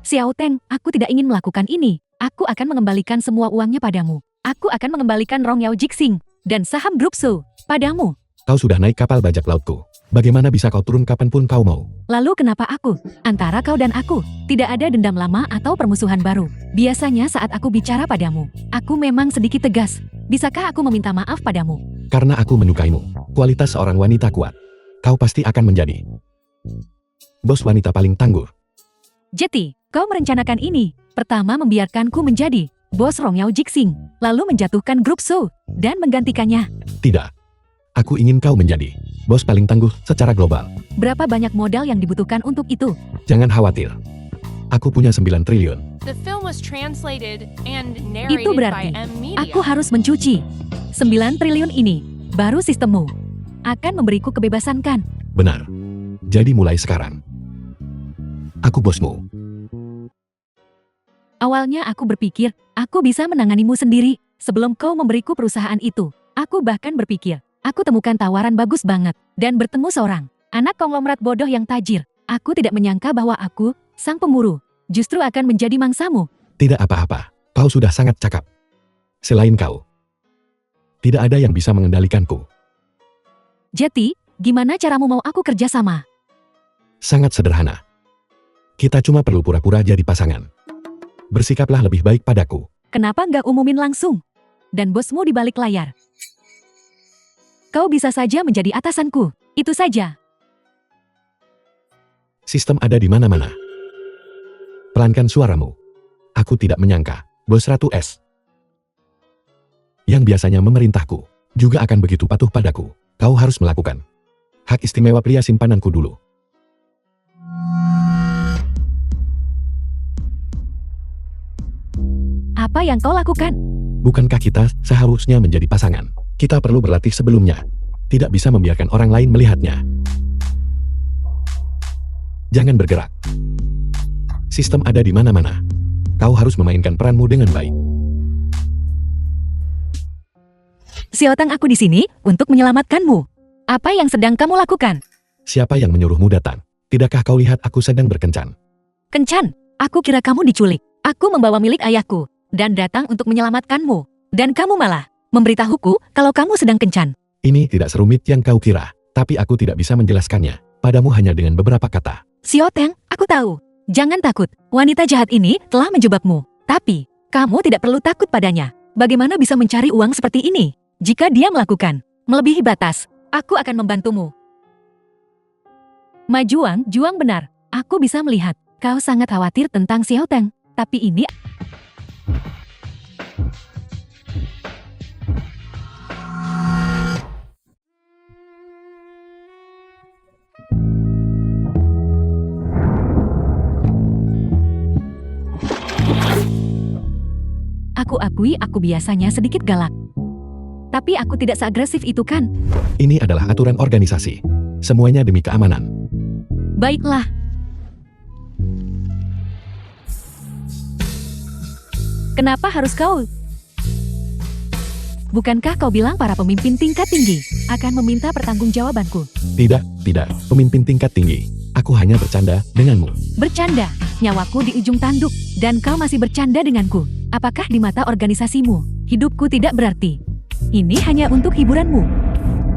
[SPEAKER 3] Xiao Teng, aku tidak ingin melakukan ini. Aku akan mengembalikan semua uangnya padamu. Aku akan mengembalikan Rong Yao Jixing dan saham Group Su padamu.
[SPEAKER 2] Kau sudah naik kapal bajak lautku. Bagaimana bisa kau turun kapanpun kau mau?
[SPEAKER 3] Lalu kenapa aku? Antara kau dan aku, tidak ada dendam lama atau permusuhan baru. Biasanya saat aku bicara padamu, aku memang sedikit tegas. Bisakah aku meminta maaf padamu?
[SPEAKER 2] Karena aku menyukaimu, kualitas seorang wanita kuat. Kau pasti akan menjadi bos wanita paling tangguh.
[SPEAKER 3] Jeti, kau merencanakan ini. Pertama membiarkanku menjadi bos Rongyao Jixing, lalu menjatuhkan grup Su, dan menggantikannya.
[SPEAKER 2] Tidak. Aku ingin kau menjadi bos paling tangguh secara global.
[SPEAKER 3] Berapa banyak modal yang dibutuhkan untuk itu?
[SPEAKER 2] Jangan khawatir. Aku punya 9 triliun.
[SPEAKER 4] The film was translated and
[SPEAKER 3] Itu
[SPEAKER 4] narrated
[SPEAKER 3] berarti,
[SPEAKER 4] by M Media.
[SPEAKER 3] aku harus mencuci 9 triliun ini, baru sistemmu akan memberiku kebebasan kan?
[SPEAKER 2] Benar. Jadi mulai sekarang, aku bosmu.
[SPEAKER 3] Awalnya aku berpikir, aku bisa menanganimu sendiri, sebelum kau memberiku perusahaan itu. Aku bahkan berpikir, aku temukan tawaran bagus banget, dan bertemu seorang anak konglomerat bodoh yang tajir. Aku tidak menyangka bahwa aku, sang pemburu, justru akan menjadi mangsamu.
[SPEAKER 2] Tidak apa-apa, kau sudah sangat cakap. Selain kau, tidak ada yang bisa mengendalikanku.
[SPEAKER 3] Jeti, gimana caramu mau aku kerjasama?
[SPEAKER 2] Sangat sederhana. Kita cuma perlu pura-pura jadi pasangan. Bersikaplah lebih baik padaku.
[SPEAKER 3] Kenapa nggak umumin langsung? Dan bosmu di balik layar. Kau bisa saja menjadi atasanku, itu saja.
[SPEAKER 2] Sistem ada di mana-mana. Pelankan suaramu. Aku tidak menyangka, bos Ratu S, yang biasanya memerintahku, juga akan begitu patuh padaku. Kau harus melakukan hak istimewa pria simpananku dulu.
[SPEAKER 3] Apa yang kau lakukan?
[SPEAKER 2] Bukankah kita seharusnya menjadi pasangan? Kita perlu berlatih sebelumnya. Tidak bisa membiarkan orang lain melihatnya. Jangan bergerak. Sistem ada di mana-mana. Kau harus memainkan peranmu dengan baik.
[SPEAKER 3] Xiaotang, aku di sini untuk menyelamatkanmu. Apa yang sedang kamu lakukan?
[SPEAKER 2] Siapa yang menyuruhmu datang? Tidakkah kau lihat aku sedang berkencan?
[SPEAKER 3] Kencan, aku kira kamu diculik. Aku membawa milik ayahku dan datang untuk menyelamatkanmu. Dan kamu malah memberitahuku kalau kamu sedang kencan.
[SPEAKER 2] Ini tidak serumit yang kau kira, tapi aku tidak bisa menjelaskannya padamu hanya dengan beberapa kata.
[SPEAKER 3] Xiaotang, aku tahu. Jangan takut, wanita jahat ini telah menjebakmu. Tapi, kamu tidak perlu takut padanya. Bagaimana bisa mencari uang seperti ini? Jika dia melakukan melebihi batas, aku akan membantumu. Majuang, juang benar. Aku bisa melihat, kau sangat khawatir tentang Xiaotang. Tapi ini... Aku akui aku biasanya sedikit galak. Tapi aku tidak seagresif itu kan?
[SPEAKER 2] Ini adalah aturan organisasi. Semuanya demi keamanan.
[SPEAKER 3] Baiklah. Kenapa harus kau? Bukankah kau bilang para pemimpin tingkat tinggi akan meminta pertanggungjawabanku?
[SPEAKER 2] Tidak, pemimpin tingkat tinggi. Aku hanya bercanda denganmu.
[SPEAKER 3] Bercanda? Nyawaku di ujung tanduk, dan kau masih bercanda denganku. Apakah di mata organisasimu, hidupku tidak berarti? Ini hanya untuk hiburanmu.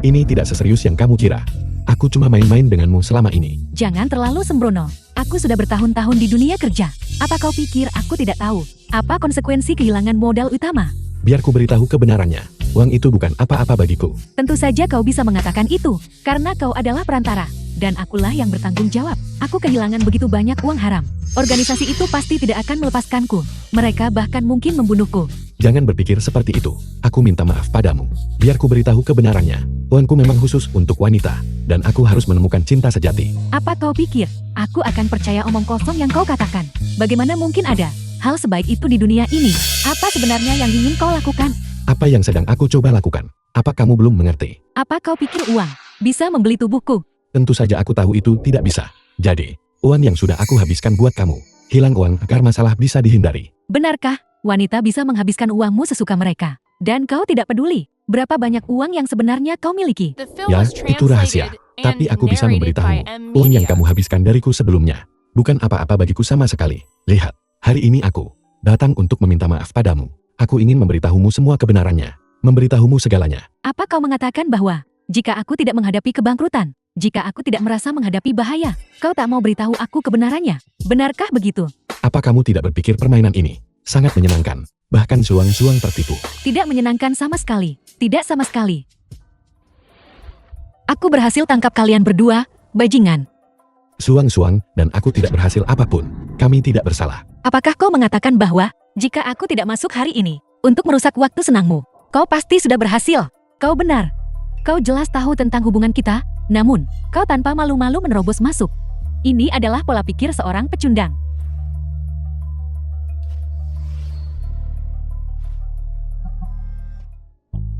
[SPEAKER 2] Ini tidak seserius yang kamu kira. Aku cuma main-main denganmu selama ini.
[SPEAKER 3] Jangan terlalu sembrono. Aku sudah bertahun-tahun di dunia kerja. Apa kau pikir aku tidak tahu apa konsekuensi kehilangan modal utama?
[SPEAKER 2] Biar ku beritahu kebenarannya. Uang itu bukan apa-apa bagiku.
[SPEAKER 3] Tentu saja kau bisa mengatakan itu, karena kau adalah perantara. Dan akulah yang bertanggung jawab. Aku kehilangan begitu banyak uang haram. Organisasi itu pasti tidak akan melepaskanku. Mereka bahkan mungkin membunuhku.
[SPEAKER 2] Jangan berpikir seperti itu. Aku minta maaf padamu. Biar ku beritahu kebenarannya. Uangku memang khusus untuk wanita. Dan aku harus menemukan cinta sejati.
[SPEAKER 3] Apa kau pikir, aku akan percaya omong kosong yang kau katakan? Bagaimana mungkin ada hal sebaik itu di dunia ini? Apa sebenarnya yang ingin kau lakukan?
[SPEAKER 2] Apa yang sedang aku coba lakukan? Apa kamu belum mengerti?
[SPEAKER 3] Apa kau pikir uang bisa membeli tubuhku?
[SPEAKER 2] Tentu saja aku tahu itu tidak bisa. Jadi, uang yang sudah aku habiskan buat kamu, hilang uang agar masalah bisa dihindari.
[SPEAKER 3] Benarkah, wanita bisa menghabiskan uangmu sesuka mereka? Dan kau tidak peduli berapa banyak uang yang sebenarnya kau miliki?
[SPEAKER 4] The film
[SPEAKER 2] Ya,
[SPEAKER 4] was
[SPEAKER 2] itu rahasia.
[SPEAKER 4] translated
[SPEAKER 2] Tapi
[SPEAKER 4] and
[SPEAKER 2] aku bisa
[SPEAKER 4] narrated by
[SPEAKER 2] memberitahumu,
[SPEAKER 4] M
[SPEAKER 2] uang yang
[SPEAKER 4] Media.
[SPEAKER 2] kamu habiskan dariku sebelumnya, bukan apa-apa bagiku sama sekali. Lihat, hari ini aku datang untuk meminta maaf padamu. Aku ingin memberitahumu semua kebenarannya, memberitahumu segalanya.
[SPEAKER 3] Apa kau mengatakan bahwa, jika aku tidak menghadapi kebangkrutan, jika aku tidak merasa menghadapi bahaya, kau tak mau beritahu aku kebenarannya? Benarkah begitu?
[SPEAKER 2] Apa kamu tidak berpikir permainan ini sangat menyenangkan, bahkan suang-suang tertipu?
[SPEAKER 3] Tidak menyenangkan sama sekali. Tidak sama sekali. Aku berhasil tangkap kalian berdua, bajingan.
[SPEAKER 2] Suang-suang dan aku tidak berhasil apapun. Kami tidak bersalah.
[SPEAKER 3] Apakah kau mengatakan bahwa, jika aku tidak masuk hari ini, untuk merusak waktu senangmu, kau pasti sudah berhasil? Kau benar. Kau jelas tahu tentang hubungan kita, namun, kau tanpa malu-malu menerobos masuk. Ini adalah pola pikir seorang pecundang.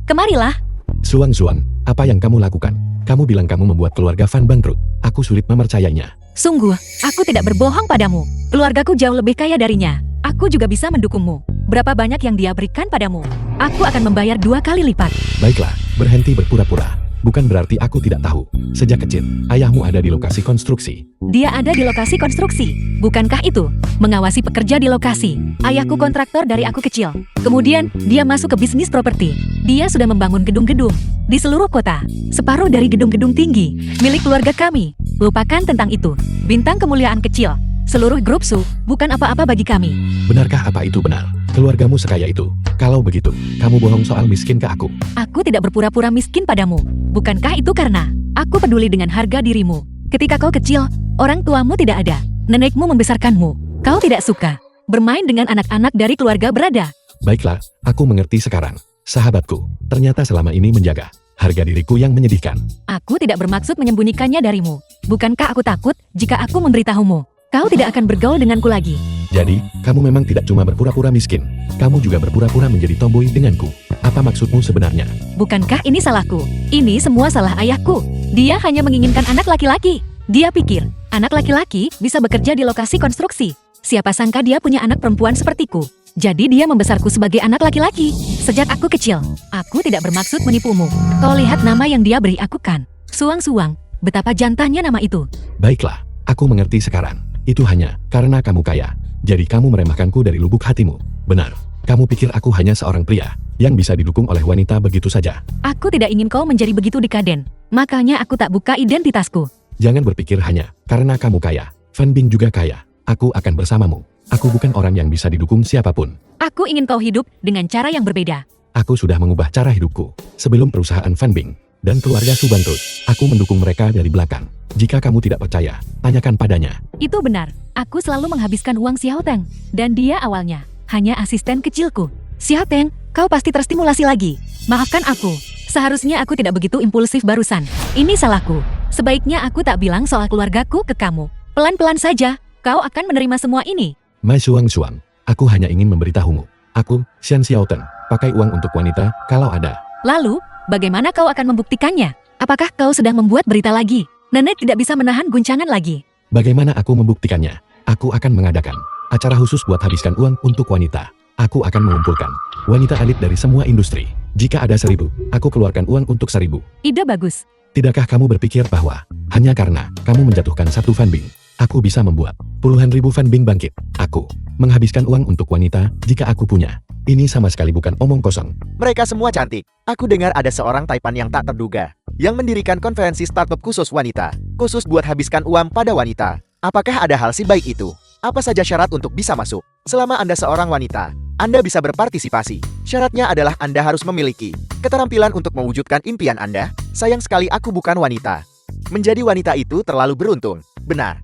[SPEAKER 3] Kemarilah.
[SPEAKER 2] Suang-suang, apa yang kamu lakukan? Kamu bilang kamu membuat keluarga Fan bangkrut. Aku sulit mempercayainya.
[SPEAKER 3] Sungguh, aku tidak berbohong padamu. Keluargaku jauh lebih kaya darinya. Aku juga bisa mendukungmu. Berapa banyak yang dia berikan padamu? Aku akan membayar 2 kali lipat.
[SPEAKER 2] Baiklah, berhenti berpura-pura. Bukan berarti aku tidak tahu. Sejak kecil, ayahmu ada di lokasi konstruksi.
[SPEAKER 3] Dia ada di lokasi konstruksi. Bukankah itu? Mengawasi pekerja di lokasi. Ayahku kontraktor dari aku kecil. Kemudian, dia masuk ke bisnis properti. Dia sudah membangun gedung-gedung di seluruh kota. Separuh dari gedung-gedung tinggi milik keluarga kami. Lupakan tentang itu. Bintang kemuliaan kecil. Seluruh grup Su bukan apa-apa bagi kami.
[SPEAKER 2] Benarkah apa itu benar? Keluargamu sekaya itu. Kalau begitu, kamu bohong soal miskin ke aku.
[SPEAKER 3] Aku tidak berpura-pura miskin padamu. Bukankah itu karena aku peduli dengan harga dirimu? Ketika kau kecil, orang tuamu tidak ada. Nenekmu membesarkanmu. Kau tidak suka bermain dengan anak-anak dari keluarga berada.
[SPEAKER 2] Baiklah, aku mengerti sekarang. Sahabatku, ternyata selama ini menjaga harga diriku yang menyedihkan.
[SPEAKER 3] Aku tidak bermaksud menyembunyikannya darimu. Bukankah aku takut jika aku memberitahumu? Kau tidak akan bergaul denganku lagi.
[SPEAKER 2] Jadi, kamu memang tidak cuma berpura-pura miskin. Kamu juga berpura-pura menjadi tomboy denganku. Apa maksudmu sebenarnya?
[SPEAKER 3] Bukankah ini salahku? Ini semua salah ayahku. Dia hanya menginginkan anak laki-laki. Dia pikir, anak laki-laki bisa bekerja di lokasi konstruksi. Siapa sangka dia punya anak perempuan sepertiku. Jadi dia membesarku sebagai anak laki-laki. Sejak aku kecil, aku tidak bermaksud menipumu. Kau lihat nama yang dia beri aku kan? Suang-suang, betapa jantannya nama itu.
[SPEAKER 2] Baiklah, aku mengerti sekarang. Itu hanya karena kamu kaya. Jadi kamu meremehkanku dari lubuk hatimu. Benar, kamu pikir aku hanya seorang pria yang bisa didukung oleh wanita begitu saja.
[SPEAKER 3] Aku tidak ingin kau menjadi begitu dekaden. Makanya aku tak buka identitasku.
[SPEAKER 2] Jangan berpikir hanya karena kamu kaya. Fan Bing juga kaya. Aku akan bersamamu. Aku bukan orang yang bisa didukung siapapun.
[SPEAKER 3] Aku ingin kau hidup dengan cara yang berbeda.
[SPEAKER 2] Aku sudah mengubah cara hidupku. Sebelum perusahaan Fan Bing dan keluarga Su bangkrut, aku mendukung mereka dari belakang. Jika kamu tidak percaya, tanyakan padanya.
[SPEAKER 3] Itu benar. Aku selalu menghabiskan uang Xiao Teng. Dan dia awalnya hanya asisten kecilku. Xiao Teng, kau pasti terstimulasi lagi. Maafkan aku. Seharusnya aku tidak begitu impulsif barusan. Ini salahku. Sebaiknya aku tak bilang soal keluargaku ke kamu. Pelan-pelan saja, kau akan menerima semua ini.
[SPEAKER 2] Mai Suang-suang, aku hanya ingin memberitahumu. Aku, Xian Xiao Teng, pakai uang untuk wanita, kalau ada.
[SPEAKER 3] Lalu, bagaimana kau akan membuktikannya? Apakah kau sedang membuat berita lagi? Nenek tidak bisa menahan guncangan lagi.
[SPEAKER 2] Bagaimana aku membuktikannya? Aku akan mengadakan acara khusus buat habiskan uang untuk wanita. Aku akan mengumpulkan wanita elit dari semua industri. Jika ada 1.000, aku keluarkan uang untuk 1.000.
[SPEAKER 3] Ide bagus.
[SPEAKER 2] Tidakkah kamu berpikir bahwa hanya karena kamu menjatuhkan satu Fan Bing, aku bisa membuat puluhan ribu Fan Bing bangkit? Aku menghabiskan uang untuk wanita jika aku punya. Ini sama sekali bukan omong kosong.
[SPEAKER 1] Mereka semua cantik. Aku dengar ada seorang Taipan yang tak terduga yang mendirikan konferensi startup khusus wanita. Khusus buat habiskan uang pada wanita. Apakah ada hal si baik itu? Apa saja syarat untuk bisa masuk? Selama Anda seorang wanita, Anda bisa berpartisipasi. Syaratnya adalah Anda harus memiliki keterampilan untuk mewujudkan impian Anda. Sayang sekali aku bukan wanita. Menjadi wanita itu terlalu beruntung. Benar.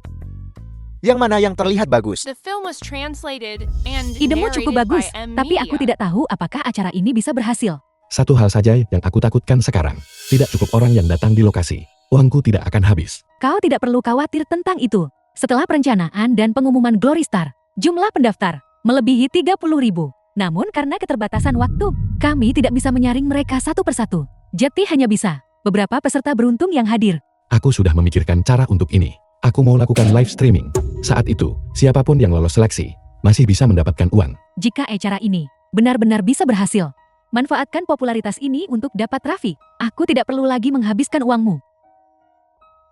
[SPEAKER 1] Yang mana yang terlihat bagus?
[SPEAKER 4] The film was translated and
[SPEAKER 3] Idemu
[SPEAKER 4] narrated
[SPEAKER 3] cukup bagus,
[SPEAKER 4] by M.
[SPEAKER 3] tapi aku
[SPEAKER 4] Media.
[SPEAKER 3] tidak tahu apakah acara ini bisa berhasil.
[SPEAKER 2] Satu hal saja yang aku takutkan sekarang. Tidak cukup orang yang datang di lokasi. Uangku tidak akan habis.
[SPEAKER 3] Kau tidak perlu khawatir tentang itu. Setelah perencanaan dan pengumuman Glory Star, jumlah pendaftar melebihi 30.000. Namun karena keterbatasan waktu, kami tidak bisa menyaring mereka satu persatu. Jadi hanya bisa beberapa peserta beruntung yang hadir.
[SPEAKER 2] Aku sudah memikirkan cara untuk ini. Aku mau lakukan live streaming. Saat itu, siapapun yang lolos seleksi masih bisa mendapatkan uang.
[SPEAKER 3] Jika acara ini benar-benar bisa berhasil, manfaatkan popularitas ini untuk dapat traffic. Aku tidak perlu lagi menghabiskan uangmu.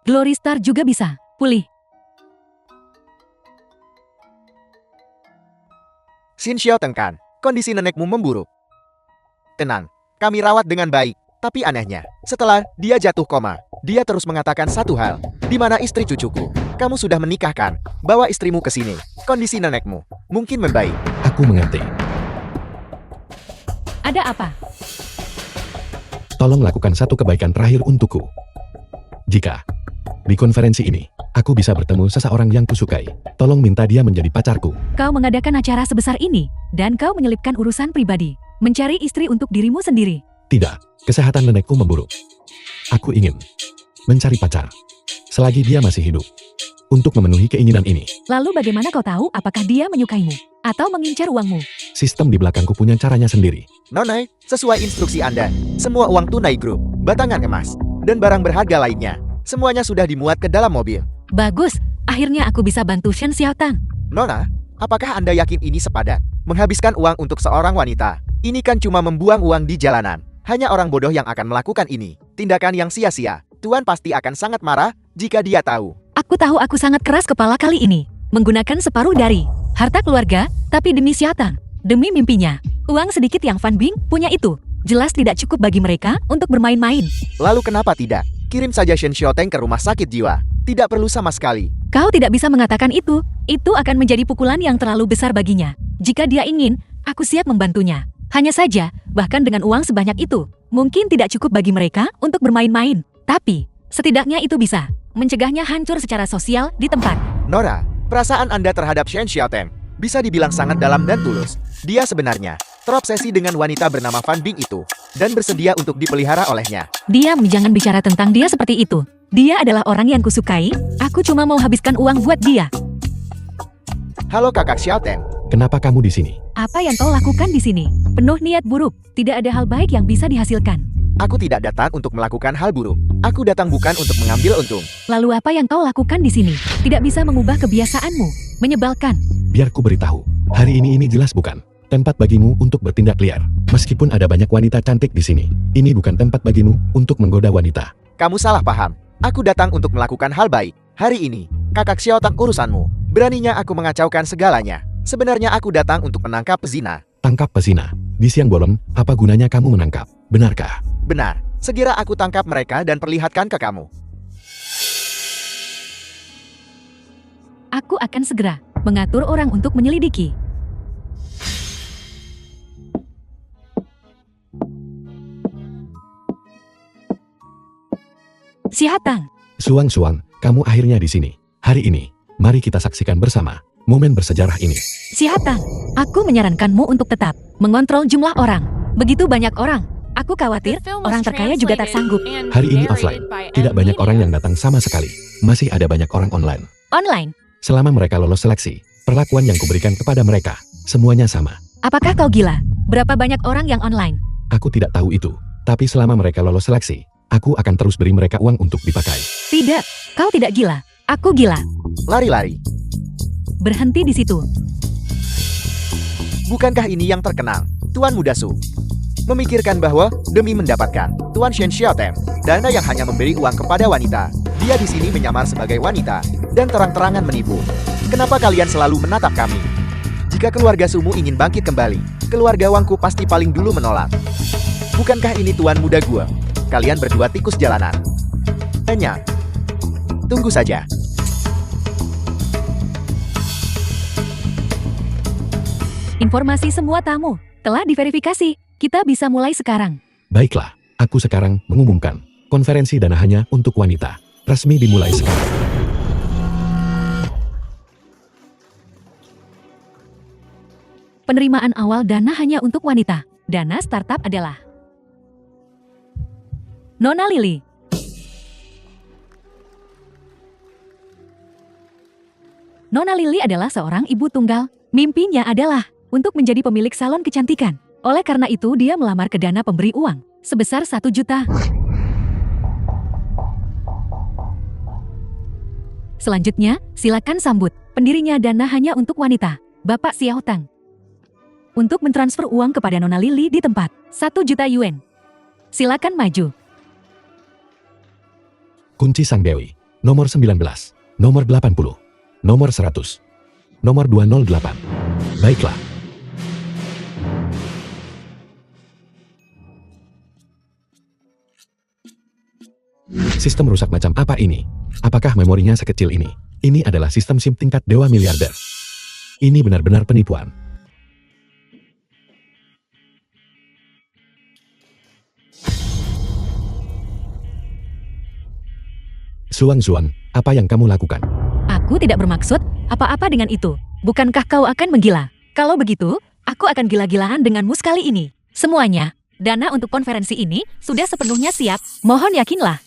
[SPEAKER 3] Glory Star juga bisa pulih.
[SPEAKER 1] Xin Xiao Teng kan, kondisi nenekmu memburuk. Tenang, kami rawat dengan baik. Tapi anehnya, setelah dia jatuh koma, dia terus mengatakan satu hal. Di mana istri cucuku? Kamu sudah menikahkan. Bawa istrimu ke sini. Kondisi nenekmu mungkin membaik.
[SPEAKER 2] Aku mengerti.
[SPEAKER 3] Ada apa?
[SPEAKER 2] Tolong lakukan satu kebaikan terakhir untukku. Jika di konferensi ini, aku bisa bertemu seseorang yang kusukai, tolong minta dia menjadi pacarku.
[SPEAKER 3] Kau mengadakan acara sebesar ini, dan kau menyelipkan urusan pribadi. Mencari istri untuk dirimu sendiri.
[SPEAKER 2] Tidak, kesehatan nenekku memburuk. Aku ingin mencari pacar selagi dia masih hidup. Untuk memenuhi keinginan ini,
[SPEAKER 3] Lalu bagaimana kau tahu apakah dia menyukaimu? Atau mengincar uangmu?
[SPEAKER 2] sistem di belakangku punya caranya sendiri.
[SPEAKER 1] Nona, sesuai instruksi Anda, semua uang tunai grup, batangan emas, dan barang berharga lainnya, semuanya sudah dimuat ke dalam mobil.
[SPEAKER 3] Bagus, akhirnya aku bisa bantu Shen Xiaotang.
[SPEAKER 1] Nona, apakah Anda yakin ini sepadan? Menghabiskan uang untuk seorang wanita, ini kan cuma membuang uang di jalanan. Hanya orang bodoh yang akan melakukan ini. Tindakan yang sia-sia. Tuan pasti akan sangat marah jika dia tahu.
[SPEAKER 3] Aku tahu aku sangat keras kepala kali ini. Menggunakan separuh dari harta keluarga, tapi demi Xiaotang, demi mimpinya. Uang sedikit yang Fan Bing punya itu, jelas tidak cukup bagi mereka untuk bermain-main.
[SPEAKER 1] Lalu kenapa tidak? Kirim saja Shen Xiaoteng ke rumah sakit jiwa. Tidak perlu sama sekali.
[SPEAKER 3] Kau tidak bisa mengatakan itu. Itu akan menjadi pukulan yang terlalu besar baginya. Jika dia ingin, aku siap membantunya. Hanya saja, bahkan dengan uang sebanyak itu, mungkin tidak cukup bagi mereka untuk bermain-main. Tapi, setidaknya itu bisa mencegahnya hancur secara sosial di tempat.
[SPEAKER 1] Nora, perasaan Anda terhadap Shen Xiaoteng bisa dibilang sangat dalam dan tulus. Dia sebenarnya terobsesi dengan wanita bernama Fan Bing itu dan bersedia untuk dipelihara olehnya.
[SPEAKER 3] Diam, jangan bicara tentang dia seperti itu. Dia adalah orang yang kusukai, aku cuma mau habiskan uang buat dia.
[SPEAKER 1] Halo kakak Xiaoteng.
[SPEAKER 2] Kenapa kamu di sini?
[SPEAKER 3] Apa yang kau lakukan di sini? Penuh niat buruk, tidak ada hal baik yang bisa dihasilkan.
[SPEAKER 1] Aku tidak datang untuk melakukan hal buruk. Aku datang bukan untuk mengambil untung.
[SPEAKER 3] Lalu apa yang kau lakukan di sini? Tidak bisa mengubah kebiasaanmu. Menyebalkan.
[SPEAKER 2] Biar ku beritahu, hari ini jelas bukan tempat bagimu untuk bertindak liar. Meskipun ada banyak wanita cantik di sini, ini bukan tempat bagimu untuk menggoda wanita.
[SPEAKER 1] Kamu salah paham. Aku datang untuk melakukan hal baik. Hari ini, kakak Xiaotang urusanmu. Beraninya aku mengacaukan segalanya. Sebenarnya aku datang untuk menangkap pezina.
[SPEAKER 2] Tangkap pezina. Di siang bolong, apa gunanya kamu menangkap? Benarkah?
[SPEAKER 1] Benar. Segera aku tangkap mereka dan perlihatkan ke kamu.
[SPEAKER 3] Aku akan segera mengatur orang untuk menyelidiki. Xiaotang,
[SPEAKER 2] Suang-suang, kamu akhirnya di sini. Hari ini, mari kita saksikan bersama momen bersejarah ini.
[SPEAKER 3] Xiaotang, aku menyarankanmu untuk tetap mengontrol jumlah orang. Begitu banyak orang. Aku khawatir orang terkaya juga tak sanggup.
[SPEAKER 2] Hari ini offline, tidak banyak orang yang datang sama sekali. Masih ada banyak orang online.
[SPEAKER 3] Online,
[SPEAKER 2] Selama mereka lolos seleksi, perlakuan yang kuberikan kepada mereka, semuanya sama.
[SPEAKER 3] apakah kau gila? Berapa banyak orang yang online?
[SPEAKER 2] Aku tidak tahu itu, tapi selama mereka lolos seleksi, aku akan terus beri mereka uang untuk dipakai.
[SPEAKER 3] Tidak, kau tidak gila. Aku gila.
[SPEAKER 1] Lari-lari.
[SPEAKER 3] Berhenti di situ.
[SPEAKER 1] Bukankah ini yang terkenal? Tuan Muda Su memikirkan bahwa demi mendapatkan Tuan Shen Xiaoteng, dana yang hanya memberi uang kepada wanita, dia di sini menyamar sebagai wanita dan terang-terangan menipu. Kenapa kalian selalu menatap kami? Jika keluarga Sumu ingin bangkit kembali, keluarga Wangku pasti paling dulu menolak. Bukankah ini Tuan Muda gua? Kalian berdua tikus jalanan. Hanya tunggu saja.
[SPEAKER 3] Informasi semua tamu telah diverifikasi. Kita bisa mulai sekarang.
[SPEAKER 2] Baiklah, aku sekarang mengumumkan, konferensi dana hanya untuk wanita. Resmi dimulai sekarang.
[SPEAKER 3] Penerimaan awal dana hanya untuk wanita. Dana startup adalah Nona Lily. Nona Lily adalah seorang ibu tunggal. Mimpinya adalah untuk menjadi pemilik salon kecantikan. Oleh karena itu dia melamar ke dana pemberi uang sebesar 1 juta. Selanjutnya, silakan sambut pendirinya dana hanya untuk wanita, Bapak Xiaotang. Untuk mentransfer uang kepada Nona Lily di tempat 1 juta yuan. Silakan maju.
[SPEAKER 2] Kunci Sang Dewi, nomor 19, nomor 80, nomor 100, nomor 208. Baiklah. Sistem rusak macam apa ini? Apakah memorinya sekecil ini? Ini adalah sistem SIM tingkat dewa miliarder. Ini benar-benar penipuan. Zuang, apa yang kamu lakukan?
[SPEAKER 3] Aku tidak bermaksud apa-apa dengan itu. Bukankah kau akan menggila? Kalau begitu, aku akan gila-gilaan denganmu sekali ini. Semuanya, dana untuk konferensi ini sudah sepenuhnya siap. Mohon yakinlah.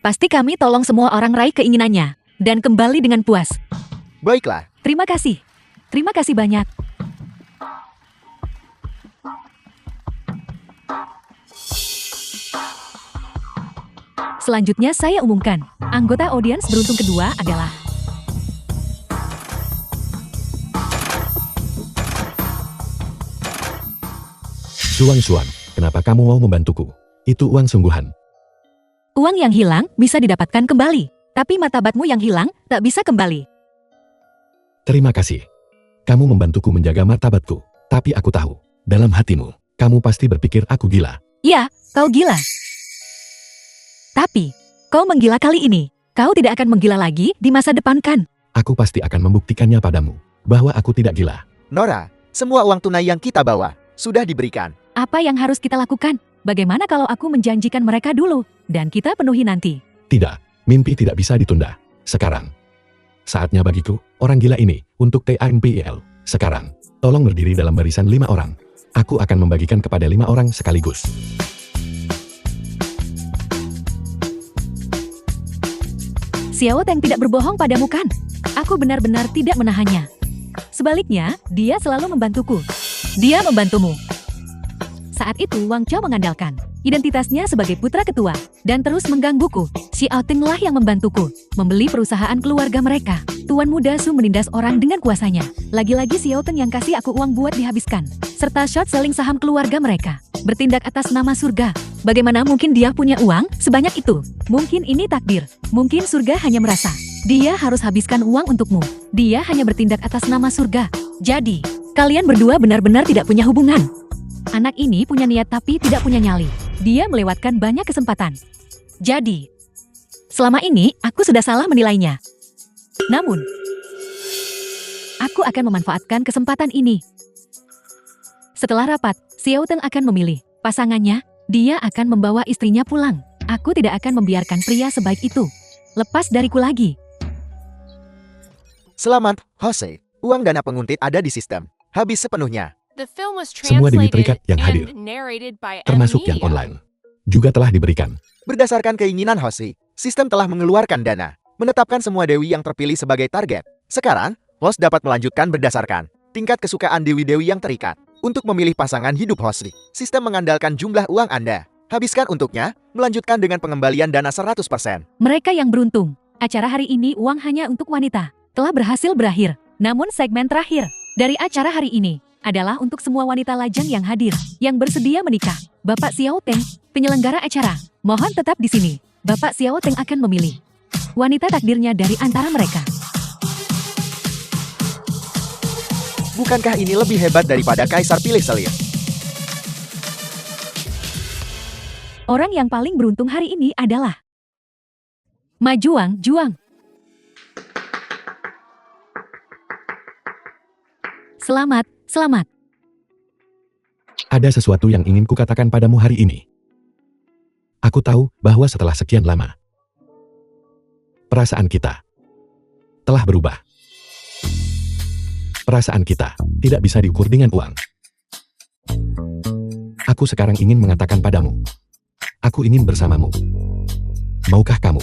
[SPEAKER 3] Pasti kami tolong semua orang raih keinginannya dan kembali dengan puas.
[SPEAKER 1] Baiklah,
[SPEAKER 3] Terima kasih. Terima kasih banyak. Selanjutnya saya umumkan, anggota audiens beruntung kedua adalah
[SPEAKER 2] Zuang, kenapa kamu mau membantuku? Itu uang sungguhan.
[SPEAKER 3] uang yang hilang bisa didapatkan kembali, tapi martabatmu yang hilang tak bisa kembali.
[SPEAKER 2] Terima kasih. Kamu membantuku menjaga martabatku. Tapi aku tahu, dalam hatimu, kamu pasti berpikir aku gila.
[SPEAKER 3] Ya, kau gila. Tapi, kau menggila kali ini. Kau tidak akan menggila lagi di masa depan kan?
[SPEAKER 2] Aku pasti akan membuktikannya padamu, bahwa aku tidak gila.
[SPEAKER 1] Nora, semua uang tunai yang kita bawa sudah diberikan.
[SPEAKER 3] Apa yang harus kita lakukan? Bagaimana kalau aku menjanjikan mereka dulu, dan kita penuhi nanti?
[SPEAKER 2] Tidak, mimpi tidak bisa ditunda. Sekarang. Saatnya bagiku, orang gila ini, untuk TANPIL. Sekarang, tolong berdiri dalam barisan 5 orang. Aku akan membagikan kepada 5 orang sekaligus.
[SPEAKER 3] Xiao Teng tidak berbohong padamu kan? Aku benar-benar tidak menahannya. Sebaliknya, dia selalu membantuku. Dia membantumu. Saat itu Wang Chao mengandalkan identitasnya sebagai putra ketua dan terus menggangguku. Xiao Teng lah yang membantuku membeli perusahaan keluarga mereka. Tuan muda Su menindas orang dengan kuasanya. Lagi-lagi Xiao Teng yang kasih aku uang buat dihabiskan. Serta short selling saham keluarga mereka. Bertindak atas nama surga. Bagaimana mungkin dia punya uang sebanyak itu? Mungkin ini takdir. Mungkin surga hanya merasa dia harus habiskan uang untukmu. Dia hanya bertindak atas nama surga. Jadi, kalian berdua benar-benar tidak punya hubungan. Anak ini punya niat tapi tidak punya nyali. Dia melewatkan banyak kesempatan. Jadi, selama ini aku sudah salah menilainya. Namun, aku akan memanfaatkan kesempatan ini. Setelah rapat, Xiao Teng akan memilih pasangannya. Dia akan membawa istrinya pulang. Aku tidak akan membiarkan pria sebaik itu lepas dariku lagi.
[SPEAKER 1] Selamat, Jose. Uang dana penguntit ada di sistem. Habis sepenuhnya.
[SPEAKER 4] The film was
[SPEAKER 2] Semua Dewi
[SPEAKER 4] translated
[SPEAKER 2] Terikat yang hadir,
[SPEAKER 4] and narrated by
[SPEAKER 2] termasuk yang
[SPEAKER 4] Emilia.
[SPEAKER 2] online, juga telah diberikan.
[SPEAKER 1] Berdasarkan keinginan Jose, sistem telah mengeluarkan dana, menetapkan semua dewi yang terpilih sebagai target. Sekarang, host dapat melanjutkan berdasarkan tingkat kesukaan dewi-dewi yang terikat. Untuk memilih pasangan hidup host, sistem mengandalkan jumlah uang Anda. Habiskan untuknya, melanjutkan dengan pengembalian dana 100%.
[SPEAKER 3] Mereka yang beruntung. Acara hari ini uang hanya untuk wanita. Telah berhasil berakhir. Namun segmen terakhir dari acara hari ini adalah untuk semua wanita lajang yang hadir, yang bersedia menikah. Bapak Xiao Teng, penyelenggara acara, mohon tetap di sini. Bapak Xiao Teng akan memilih wanita takdirnya dari antara mereka.
[SPEAKER 1] Bukankah ini lebih hebat daripada Kaisar pilih selir?
[SPEAKER 3] Orang yang paling beruntung hari ini adalah Majuang Juang. Selamat, selamat.
[SPEAKER 2] Ada sesuatu yang ingin kukatakan padamu hari ini. Aku tahu bahwa setelah sekian lama, perasaan kita telah berubah. Perasaan kita tidak bisa diukur dengan uang. Aku sekarang ingin mengatakan padamu, aku ingin bersamamu. Maukah kamu?